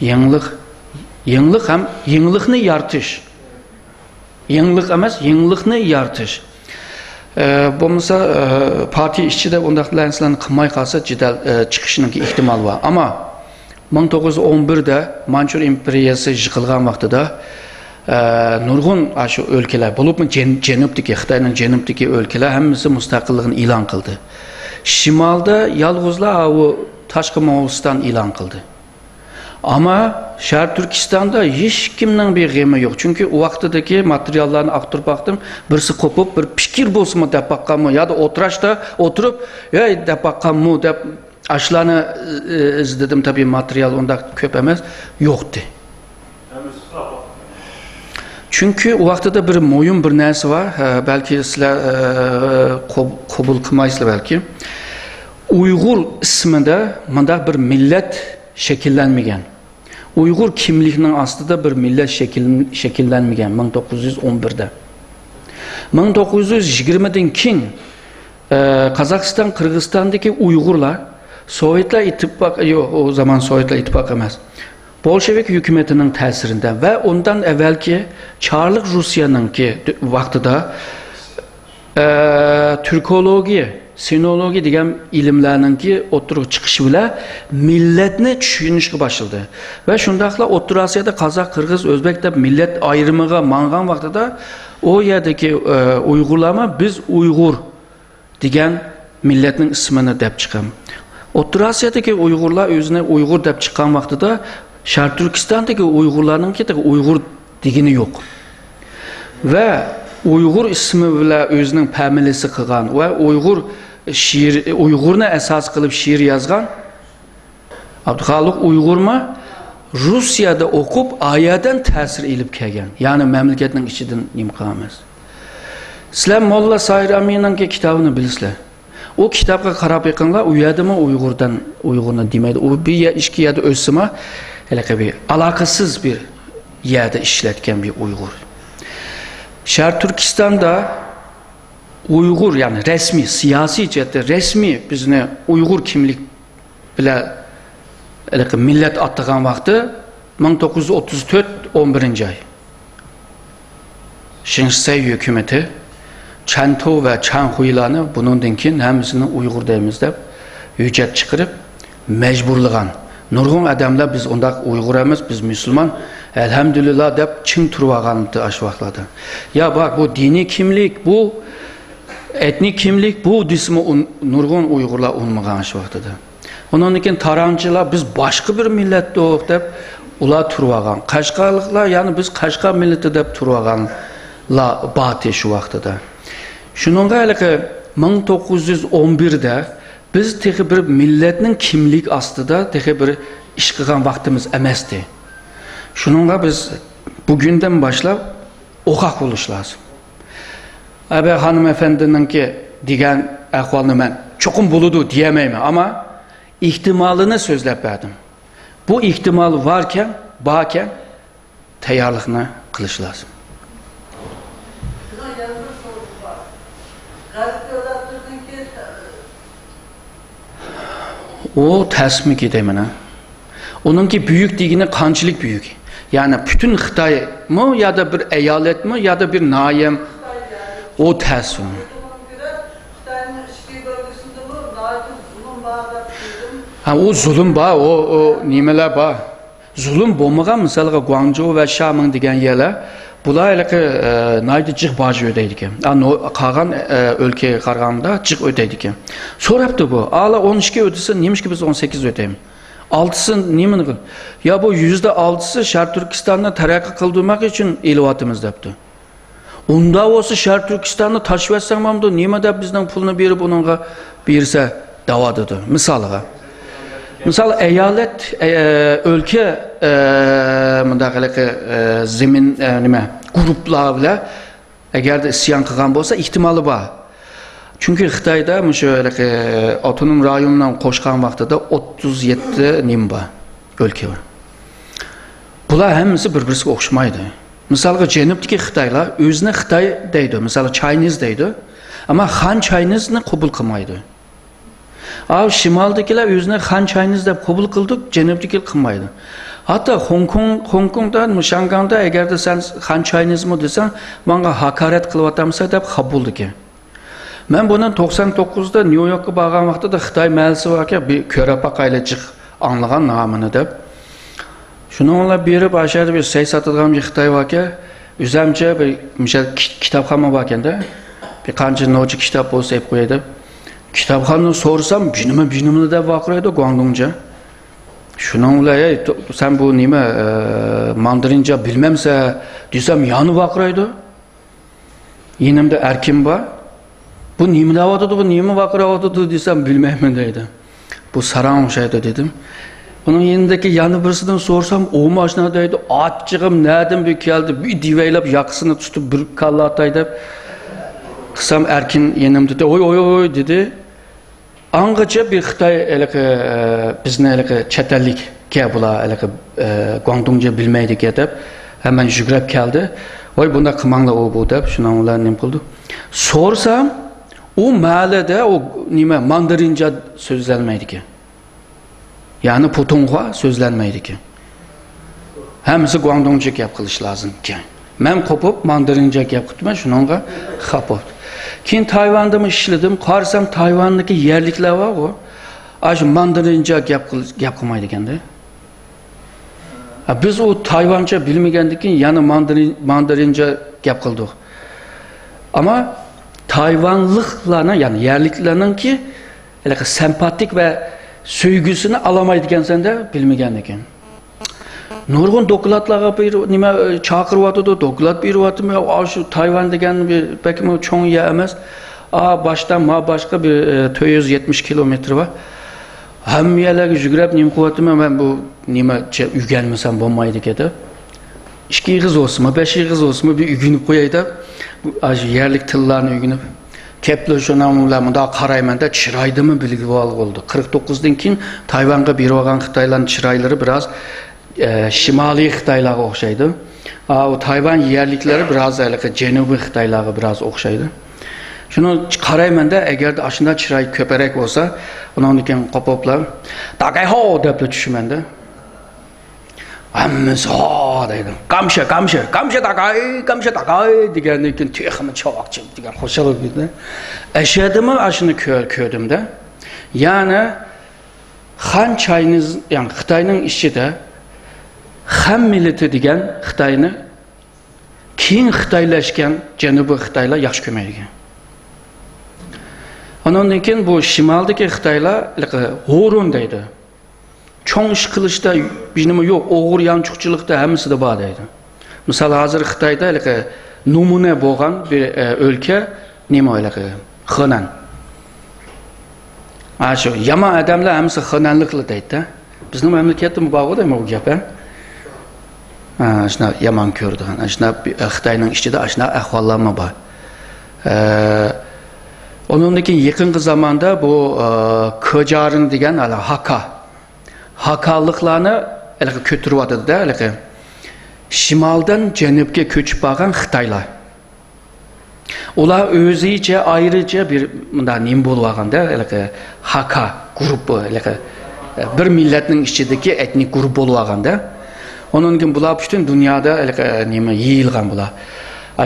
Yığınlık hem yığınlıkını yartış. Yığınlık emez, yığınlıkını yartış. Bo'lmasa parti ishchida undaq narsalarni qilmay qolsa cidel chiqishining ehtimoli bor. Ama 1911'de Manchur imperiyasi yıkılgan vaqtida nurg'un shu o'lkalar bo'libmi janubdagi Xitoyning janubdagi o'lkalar hammasi mustaqilligini e'lon qildi. Shimolda yolg'izlar u tashqi Mo'g'uliston e'lon qildi. Ama Şarkı Türkistan'da hiç kimden bir gemi yok. Çünkü o vaktdeki materyallarını aktarıp baktım. Birisi kopup bir fikir bulsun mu dep bakkan mı? Ya da oturaşta oturup ya dep bakkan mı dep aşılarını izledim tabii materyal onda köpemez. Yoktu. Çünkü o vaxtda bir moyun bir nersi var. Belki sizler kabul kılmaysınız belki. Uygur isminde mındak bir millet şekillenmegen. Uygur kimlikinin aslında bir millet şekillenmegen 1911'de. 1920'den kin Kazakistan, Kırgızistan'daki Uygurlar Sovyetler İttifakı, yok o zaman Sovyetler İttifakı emez. Bolşevik hükümetinin tesirinden ve ondan evvelki Çarlık Rusya'nın ki vaxtıda Türkologi, sinologi degan ilimlerinin ki oturup çıkışı bile milletini düşünüşü başladı. Ve şundakla Otur Asya'da Kazak, Kırgız, Özbek de millet ayrımıga mangan vaxtıda o yerdeki Uygurlama biz Uygur degan milletinin ismini dep çıkan. Otur Asya'daki Uygurlar özüne Uygur dep çıkan vaxtıda Şarkı Türkistan'daki Uygurların ki Uygur digini yok. Ve Uygur ismi bile özünün pəmilisi kılgan ve Uygur'una esas kılıp şiir yazgan Abdülhalik Uygur mu Rusya'da okup ayadan tesir ilip kelgen. Yani memleketin içinden imkanımız. Sizler Molla Sahir Amin'in kitabını bilirsizler. O kitapka karab yakınlar uyadı mı Uygur'una demeydi. O bir işki yerde özsüme bir alakasız bir yerde işletken bir Uygur. Şarkı Türkistan'da Uygur yani resmi, siyasi cihette resmi bizne Uygur kimlik bile millet attığan vakti 1934 11. ay. Şinsey hükümeti Çanto ve Çanhuilanı bunun dinkin hemsini Uygur demizde hüccet çıkarıp mecburluğan. Nurgun adamlar biz onda Uygur'amız, biz Müslüman elhamdülillah dep çın turvağandı aşvakladı. Ya bak bu dini kimlik, bu etnik kimlik, bu dismi nurgun Uygurlar olmagan aşvaktıdı. Onun için tarancılar biz başka bir millette oğuk dep ula turvağan. Kaşgarlıklar yani biz Kaşgar milleti dep turvağanla batı şu vaktıda. Şununla ilgili 1911'de biz teki bir milletin kimlik aslında teki bir iş kılgan vaktimiz emesti. Şununla biz bugünden başlayıp okak oluş lazım. Abi hanımefendinin ki diyen ahvalını ben çokum buludu diyemeyim ama ihtimalını sözlep verdim. Bu ihtimal varken, bağken teyarlığını kılış lazım. O təsmi gidemine. Onunki büyük degini qanchalik büyük? Yani bütün Xitoy mı ya da bir eyalet mi ya da bir nayem o ters onun. Ha o zulüm ba, o nimeler ba. Zulüm bo'lmagan misalga Guangzhou ve Xiamen degan yerlar bular naydi jiq baj ödeydi ekan. Qolgan o'lkaga qaraganda jiq ödeydi ekan. So'rabdi bu. Ala 12 ödese nimaga biz 18 ödeymiz? 6'sı nimani qil? Ya bu %6'sı Sharq Turkistonda taraqqiy qildirmak için elyapmiz debdi. Unda olsa Sharq Turkistonni tashib etsang mamdu nima deb bizning pulni berib uningga bersa davodidir. Misal eyalet ülke mundaqalıqı zemin nima gruplar bilan agar isyon qilgan bo'lsa ehtimoli bor. Çünkü Xitoyda şöyle otonom rayondan qo'shgan vaqtida 37 nim bor ülke var. Bular hammasi bir-biriga o'xshamaydi. Misalga janubdagi Xitoylar o'zini Xitoy deydi, misal Chinese deydi, ama Han Chinese'ni qabul qilmaydi. Av şimaldakilar o'zini Han Chinese deb qabul qildik, janubdagilar qilmaydi. Hatta Hong Kongdan, Shanghayda agarda sen Han Chinese mi desang, menga haqorat qilyapsan deb qabul qildi. Men bundan 99'da New York'a borgan vaqtida Xitoy malisi varken bir ko'rapa qaylachiq anglagan nomini deb. Shuninglar berib aşağıda bir say satadigan bir Xitoy varken, o'zimcha bir misal kitobxona bor ekanda, bir qancha nochi kitob bo'lsa deb qo'yadi. Kitobxonni so'rsam, binimni deb vaqiraydi Guangdongcha. Shuninglar, sen bu nima mandarincha bilmamsa desam, yoni vaqiraydi. Yenimda erkim bor. Bu nima davodadı, bu nima vaqiraydi desam bilmayman deydi. Bu saran o'xshaydi dedim. Bunun yanındaki yanı birisinden sorsam, o maşına deydi, atçığım nereden bir geldi, bir diveylap yakısını tutup bir kalla ataydı. Kısam erkin yanımda dedi, oy dedi. Angaca bir Xitoy bizni çetellik ki bula Guangdongca bilmeydik edip hemen yügrep geldi. Oy bunda kımangla o bu dep, şuna onlar nem kıldı. Sorsam, o mahallede o nime mandarinca sözlenmeydi ki. Yani Putonghua sözlenmeydi ki. Hemisi Guangdongca gap qilish lazım ki. Men qo'pib mandarinca gap qildim, shuningga xafa. Keyin Tayvanda mı ishladim, qarsam Tayvandagi yerliklar var o. Aş mandarinca gap qilmaydi ekanda. Biz o Tayvancha bilmagandan yana mandarinca gap qildik. Ama Tayvanlıklarına yani yerliklarning ki sempatik ve söygüsünü alamaydigan sende bilmegen ekan. Nurg'un dokladlarga bir nima chaqiryapti, doklad beryapti. Shu Tayvan degan bir bakma cho'ng yer emas. Boshdan boshqa bir 470 kilometr var. Hamma yerlarga yugrab nim qilyapman. Men bu nima uyganmasam bo'lmaydi deb. 2 yig'iz olsunmi, 5 yig'iz olsunmi bir uyg'unib qo'yay deb, shu yerlik tillarni uyg'unib Kepler şunamlar munda qaraymanda chiroydimi bilib oldi. 49'dan keyin Tayvanga berib olgan Xitoylarning chiroylari biraz shimoliy Xitoylarga o'xshaydi. O Tayvan yerliklari biraz janubiy Xitoylarga biraz o'xshaydi. Shuni qaraymanda agarda ashunda chiroy ko'parak bo'lsa, undan keyin qopoplar "Dagay ho" deb tushmanda. Hammasi ho deydi. Kamsha dagay degandan keyin texmi chovoqchi degan xo'shalib dedi. Ashadimi ashuni ko'rdimda. Ya'ni Han Chinese, yani Xitoyning ichida Han millati degan Xitoyni keyin xitoylashgan janubiy Xitoylar yaxshi ko'rmaydigan. Ondan keyin bu shimoldagi Xitoylar Horun deydi. Çoğun iş kılışta bir nima yok, oğur yançukçılıkta hemisi de bor deydi. Misal hazır Xitoyda numune bo'lgan bir ülke nima Henan. Shu yomon odamlar hemisi Henanlikli deydi. Bizning mamlakatimiz bor deymi bu gap? Shuna yomon ko'rdi. Shuna Xitoyning ichida shuna ahvollar bor. Ondan keyin yaqinqi zamonda bu Kojarin degan Hakka Hakallıklarını kötürüyordu da, şimaldan janubga ko'chib borgan Xitoylar. Ular o'zicha ayrıca bir nim bo'lib olganda, Hakka grupi, bir milletning ichidagi etnik guruh bo'lib olganda, ondan keyin bular butun dunyoda nima yeyilgan bular.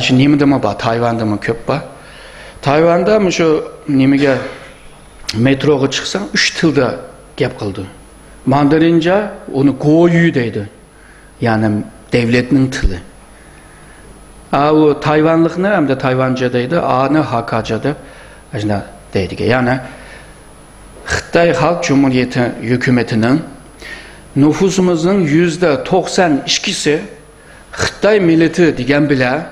Shu nimada bor, Tayvanda ko'p bor. Tayvanda shu nimaga metroga chiqsang 3 tilda gap qildi. Mandarinca onu Goyu deydi. Yani devletning tili. O Tayvanlıqni hamda Tayvanca deydi, A'ni Hakkaca deb ajna deydi. Yani Xitoy Xalq Cumhuriyeti hukumatining nüfusumuzun %92'si Xitoy millati degan bilan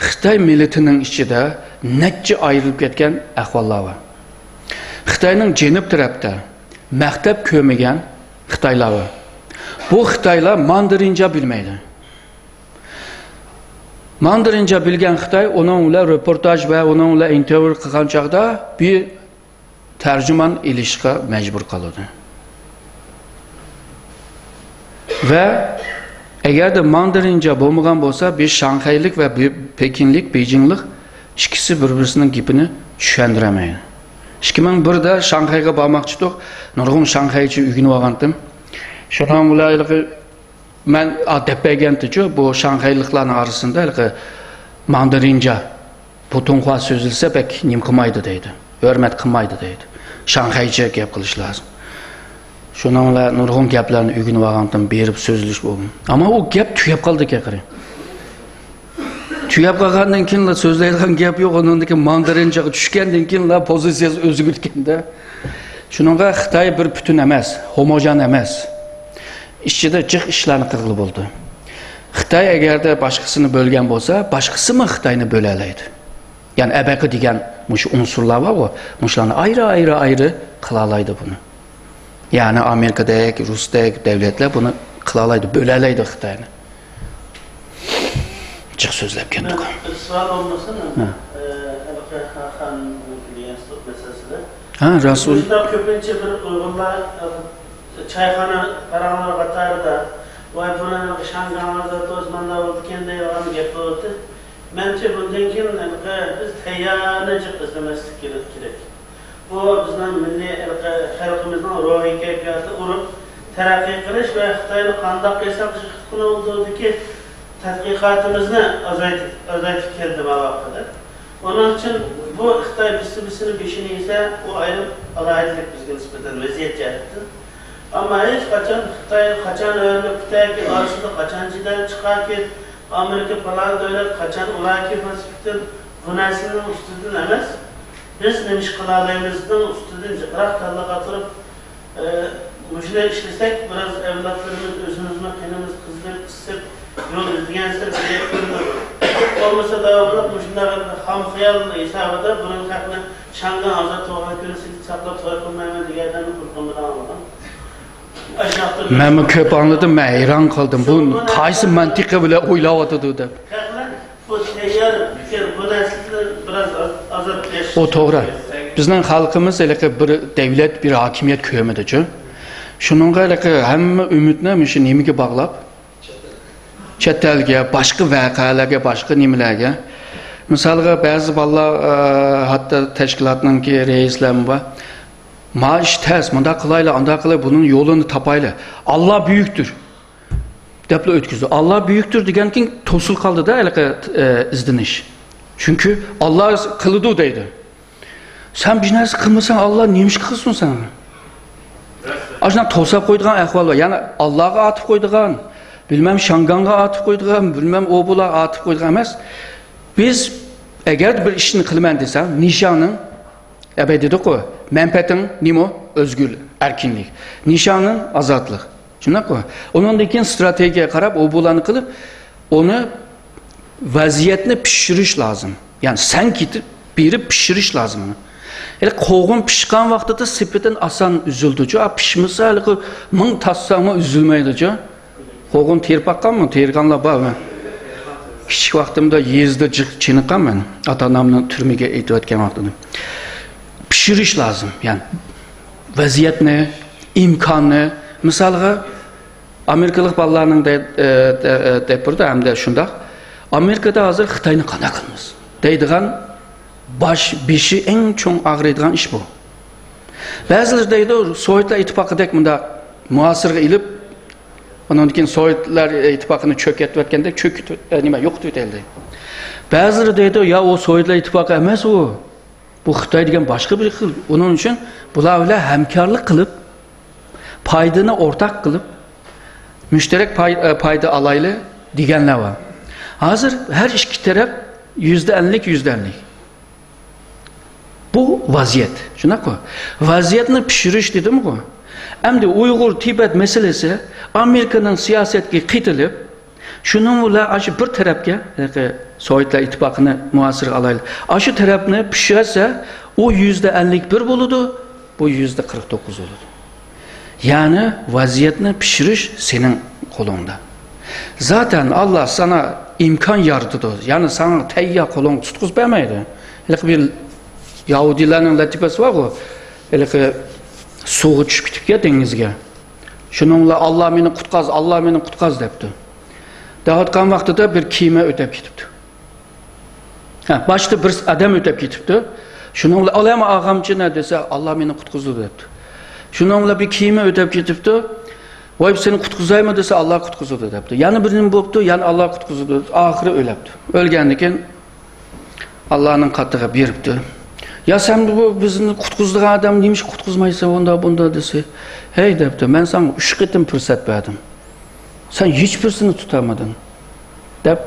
Xitoy millatining ichida necha ayrilib ketgan ahvollar bor. Xitoyning janub tarafda maktab ko'rmagan Xitoylar bor. Bu Xitoylar mandarinca bilmaydi. Mandarinca bilgan Xitoy onun bilan reportaj va onun bilan intervyu qilgan chaqda bir tercüman ilishga majbur qiladi. Ve eğer de mandarinca bo'lmagan bo'lsa, bir Shanxaylik ve bir Pekinlik, Beijinglik ikisi bir-birisining gapini tushundirmaydi. 2001'da Shanxayga bormoqchi edik. Nurg'un Shanxaychi uyini olgandim. Shundan bularga men depagantichu bu Shanxayliklarning arasında mandarinca butunqa so'zilsa pek nim qilmaydi deydi. Hurmat qilmaydi deydi. Shanxaycha gap qilish lozim. Shundan ular nurg'un gaplarni uyini olgandim, berib so'zlish bo'ldi. Ammo u gap tugab qoldi qarang. Tugab qolgandan keyin so'zlaydigan gap yo'q, uningdagi mandarinchaga tushgandan keyin pozitsiyasi o'zgarganda. Shuningga Xitoy bir butun emas, homogen emas. İchida jiq ishlarni qilib bo'ldi. Xitoy agarda boshqasini bo'lgan bo'lsa, boshqasimi Xitoyni bo'la oladi. Yani ebaqi degan mush unsurlar bor, mushlarni ayrı qila oladi buni. Yani Amerikadagi, Rusdagi davlatlar buni qila oladi, bo'la oladi Xitoyni. Jiq so'zlab ketdik. Isroil olmasın Xan Yenstok meselesinde. Ha, Rasul. Bizde köpünce bir Uygurlar çayxana qaramlar qatarida vay buni Shanganlarda o'zmanlar o'tganda ham gap bo'ldi. Menimcha bundan keyin biz tayyorlanib izlamaslik kerak. Bu bizning milliy xalqimizning ruhiy kayfiyati urib taraqqiy qilish va Xitoyni qanday qilsak qiluvdiki tadqiqotimizni azaytib keldi bu vaqtda. Onun için bu Xitoy bisini beshini esa u ayrim alaylik bizga nisbatan vaziyat yaratdi. Ama hiç Xitoy qachon o'rnib Xitoyga aslida qachonchidan chiqarki Amerika falan davlat qachon ularga falsafdan bu narsaning ustidan emas. Biz nima ish qila olamizning ustidan jiqroq tanlab turib mushlar ishlasak biraz avlodlarimiz o'zimizni qinimiz qizdirib isib yo'l izlagansa bilet ko'rinadi. Olmasa davomli mushlar ham xiyol hisobida buning haqni Shangan ozod to'g'ri ko'rishni saqlab qo'ymayman degandan qo'rqimdan oldim. Ben köp anladım, ben hayran kaldım. Bu qaysi mantıqı bilan o'ylayotdi deb. O to'g'ri. Bizning xalqimiz bir davlat, bir hokimiyat ko'rmadi-ku. Shuningga hamma umidni shu nimaga bog'lab, chet elga, boshqa voqealarga, boshqa nimalarga. Misolga ba'zi bolalar hatto tashkilotning raislar bor. Maaş ters, manda kılayla, anda kılay, bunun yolunu tapayla. Allah büyüktür. Deplo ötküzdü. Allah büyüktür diyen ki tosul kaldı da izdiniş. Çünkü Allah kılıdı deydi. Sen bir neresi kılmasan Allah neymiş kılsın sen? Aşına tosap koyduğun ehval var. Yani Allah'a atıp koyduğun, bilmem Şangan'a atıp koyduğun, bilmem Obula atıp koyduğun emez. Biz eğer bir işini kılmen desem, nişanın, dedik o. Menfaatin nimo özgürlük, erkinlik. Nişanın azatlık. Şuna koy. Onundaki stratejiye karab o bulanı kılıp onu vaziyetine pişiriş lazım. Yani sen gidip biri pişiriş lazım onu. Yani koğun pişkan vaxtı da sepeten asan üzüldücü. Pişmişse mın tassama üzülmeydici. Koğun terpakkan mı? Terkanla bağ mı? Küçük vaxtımda yezde çiniqqan ben. Ata-anamın türmege eğitim etken vaxtında. Pişiriş lazım. Yani vaziyet ne, imkan ne. Misalga Amerikalık balalarının deyip burada hem de şunda. Amerika'da hazır Xitayni qana qilmiz deydigan beşi en çok ağrıydigan iş bu. Bazıları deydi Sovyetler İttifakıdek bunda muasırga ilip ondan keyin Sovyetler İttifakını çökertvetkende nima yo'q deyildi. Bazıları deydi ya o Sovyetler İttifakı emas o. Bu Xitoy degan boshqa bir xil. Onun uchun bular bilan hamkorlik qilib, paydani o'rtaq qilib, mushtarak payda alayli deganlar var. Hazır her iki taraf %50. Bu vaziyet. Shunaqa. Vaziyatni pishirish dedimi ku? Endi Uyg'ur Tibet meselesi Amerikaning siyosatiga qitilib, shuning bilan aşı bir tarafga, Sovyetlar İttifakını muasir alayli. Aşı tarafni pishirsa, o %51 bo'ladi, bu %49 bo'ladi. Yani vaziyetni pishirish senin qo'lingda. Zaten Allah sana imkan yarattı. Yani sana tayyor qo'ling tutquz bermaydi. Bir Yahudilarning latifasi var o. Suğa tushib ketibga dengizga. Shuningla Allah meni qutqaz, Allah meni qutqaz debdi. Da'vatgan vaqtida bir kema o'tib ketibdi. Başta bir adam o'tib ketibdi. Shuningla olama og'amchi ne desa Allah meni qutqazdi debdi. Shuningla bir kema o'tib ketibdi. Voy seni qutqazaymi desa Allah qutqazdi debdi. Yana birinin bo'pti, yana Allah qutqazdi. Oxiri o'libdi. O'lgandan keyin Allah'ning qattig'i beribdi. Ya sen bu bizni qutqazdigan adam neymiş qutqazmaysan bunda dese. Hey debdi, men sana 3 qitim fursat berdim. Sen hiçbirisini tutamadın. Deb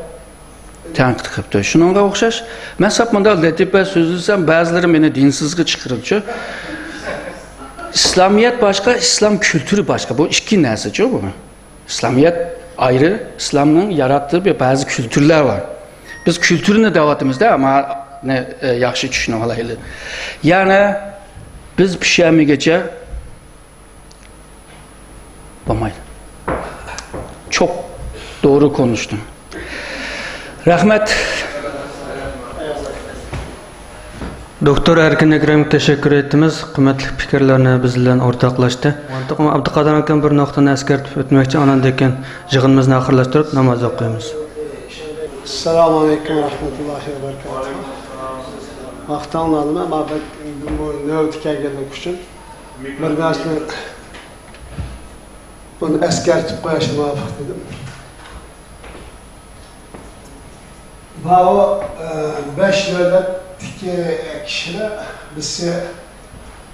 tanqid qilibdi. Shunga o'xshash, men sapmanda latifa so'zlasam, ba'zilari meni dinsizga chiqiruvchi. İslamiyet başka, İslam kültürü başka. Bu iki narsa-ku bu. İslamiyet ayrı, İslam'ın yarattığı bir bazı kültürler var. Biz kültürünü davatimizde ama ne yaxshi tushunib olaylik. Yani biz pishamigacha bo'lmaydi. Çok doğru konuştun. Rahmet. Doktor Erkin Ekrem'e teşekkür ettiniz. Kıymetli fikirlerini bizle ortaklaştı. Abdülkadir Akın bir noktanı eskertip ötmekçi anandayken yığınımızı ahırlaştırıp namaz okuyumuz. Esselamu Aleyküm ve Rahmetullahi ve Berekatuhu. Vaktanladım ama ben bu nöbetike gelmek için bir dersini bunu eskertip koyuşuma bak dedim. Bu 5 devlet kişiler bizi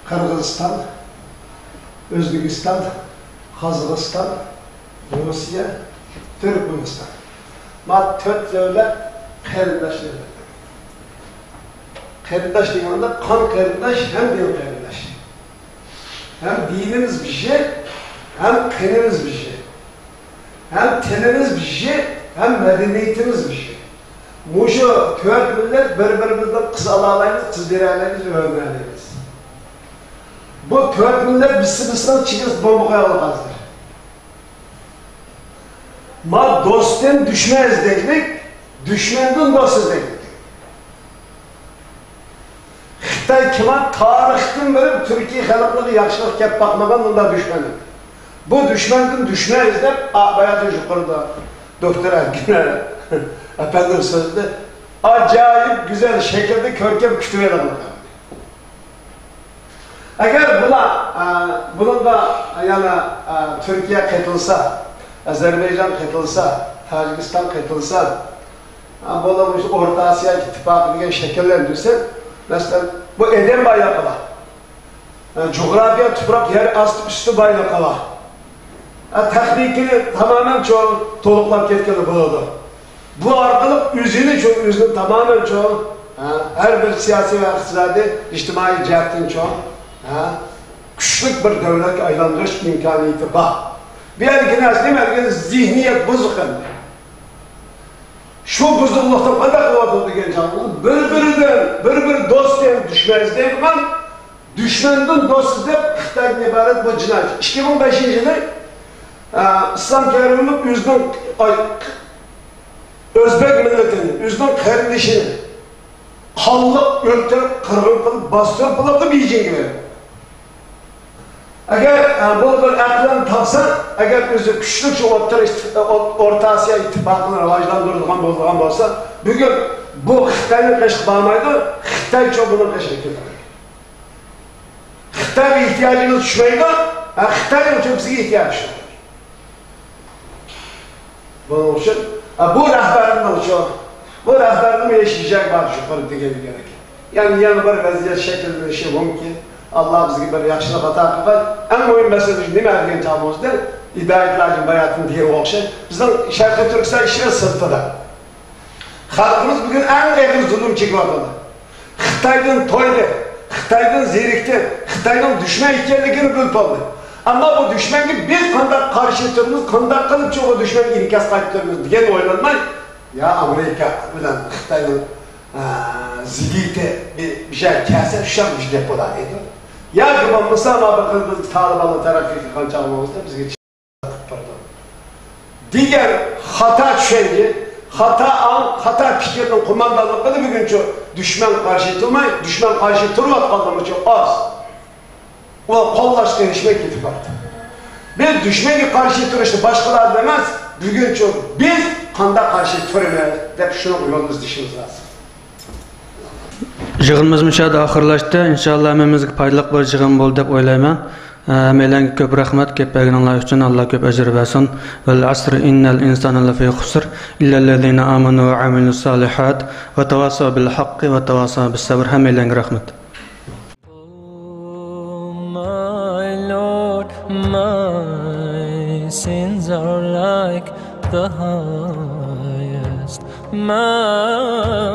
Kırgızistan, Özbekistan, Kazakistan, Rusya, Türkmenistan. Ma 4 devlet kerindaş devlet. Kerindaş dediğinde kan kerindaş hem din kerindaş. Hem dinimiz bir şey, hem kanımız bir şey. Hem tenimiz bir şey, hem medeniyetimiz bir şey. Muşu 4 millet birbirimizden kız alalayız, kız verelayız, öğrenelayız. Bu 4 millet birisinden çıkız bomba koyalıqazdır. Ma dostun düşmez dedik, düşmenden dostuz dedik. Xitay kima tarixten beri Türkiye halkları yaxşılık kep bakmadan onda düşmedim. Bu düşmenden düşmeyiz de bayatı yukarıda Doktor Erkin efendim sözde acayip güzel şekilde körkem kütüveler bakalım. Eğer bunun da yani Türkiye katılsa, Azerbaycan katılsa, Tacikistan katılsa, bu Orta Asya ittifakı diye şekillendirse, mesela bu Eden bayrağı var. Coğrafya, toprak, yer astı üstü bayrağı var. Teknikini tamamen çoğu toluklap ketkili buladı. Bu arkalık yüzünü tamamen çoğu, her bir siyasi ve iktisadi, içtimai cihetin çoğu, küçük bir devlet aylandırış imkaniyeti var. Bir erken asli merkezi zihniyet bozuk hem de. Şu bozuklukta kadar kıvat genç anlamı, bir dost diye düşmez diye ama düşmenden dost diye Xitay'dan ibaret bu cinayet. 2005 yılı İslam Kerim'in yüzden Özbek milletinin yüzden kardeşini hallık, öldürüp, kırgın kılıp, bastırıp bulup bir yiyeceğin gibi. Eğer bu bir aklan tapsa, eğer özü güçlükçe Orta Asya ittifakını rivajlandırılan bozulgan olsa, bugün bu Xitay'ın keşke bağmaydı, Xitay çok bunun keşke edilir. Xitay bir ihtiyacınız düşmeydi. Xitay'ın çok bize ihtiyaç var. Bunun için bu rehberinin için bu rehberinin yaşayacak var şu politika gerek. Yani yanı bir vaziyet şeklinde şey mümkün. Allah bize bir yaxşılıq ata qılır. En mühim mesele ne mergen çağımızda hidayetlerin bayatını diye okşay. Bizden Şarkı Türkistan işine sırtıda. Halkımız bugün en ağır zulüm çekiyor. Xitay'dan toydu, Xitay'dan zirikti, Xitay'dan düşman ikkenligini bilip oldu. Ama bu düşmanı biz kandak karşı turumuz, kandak kılıp çoğu düşmanı inkaz kayıtlarımız diye oynanmayın. Ya Amerika bilen Xitay'dan zilite bir şey kese şarmış depolar ediyor. Ya ki bu Mısır'a bakın biz Taliban'ın tarafıyla kançağımızda biz geçiyoruz. Diğer hata düşengi, hata fikirinin kumandalıkları bugün çok düşman karşı durmayın, düşman karşı durmak kaldığımız çok az. O kollaştı erişmek itibardı. Biz düşmanı karşı duruştu, başkalar demez, bugün çok biz kanda karşı durmayız, hep şunu yolumuz dişimiz lazım. Yığınımız müşahede ahırlaştı. İnşallah hemimizge paydalık bir yığın boldu dep oylayman. Meylengi köp rahmet, köp berginanlar üçün Allah köp ecir versin. Vel asr innel insana lafi khusr illellezine amanu ve amilus salihat ve tevasav bil haqqi ve tevasav bis sabr. Meylengi rahmet. My Lord, my sins are like the highest mountain.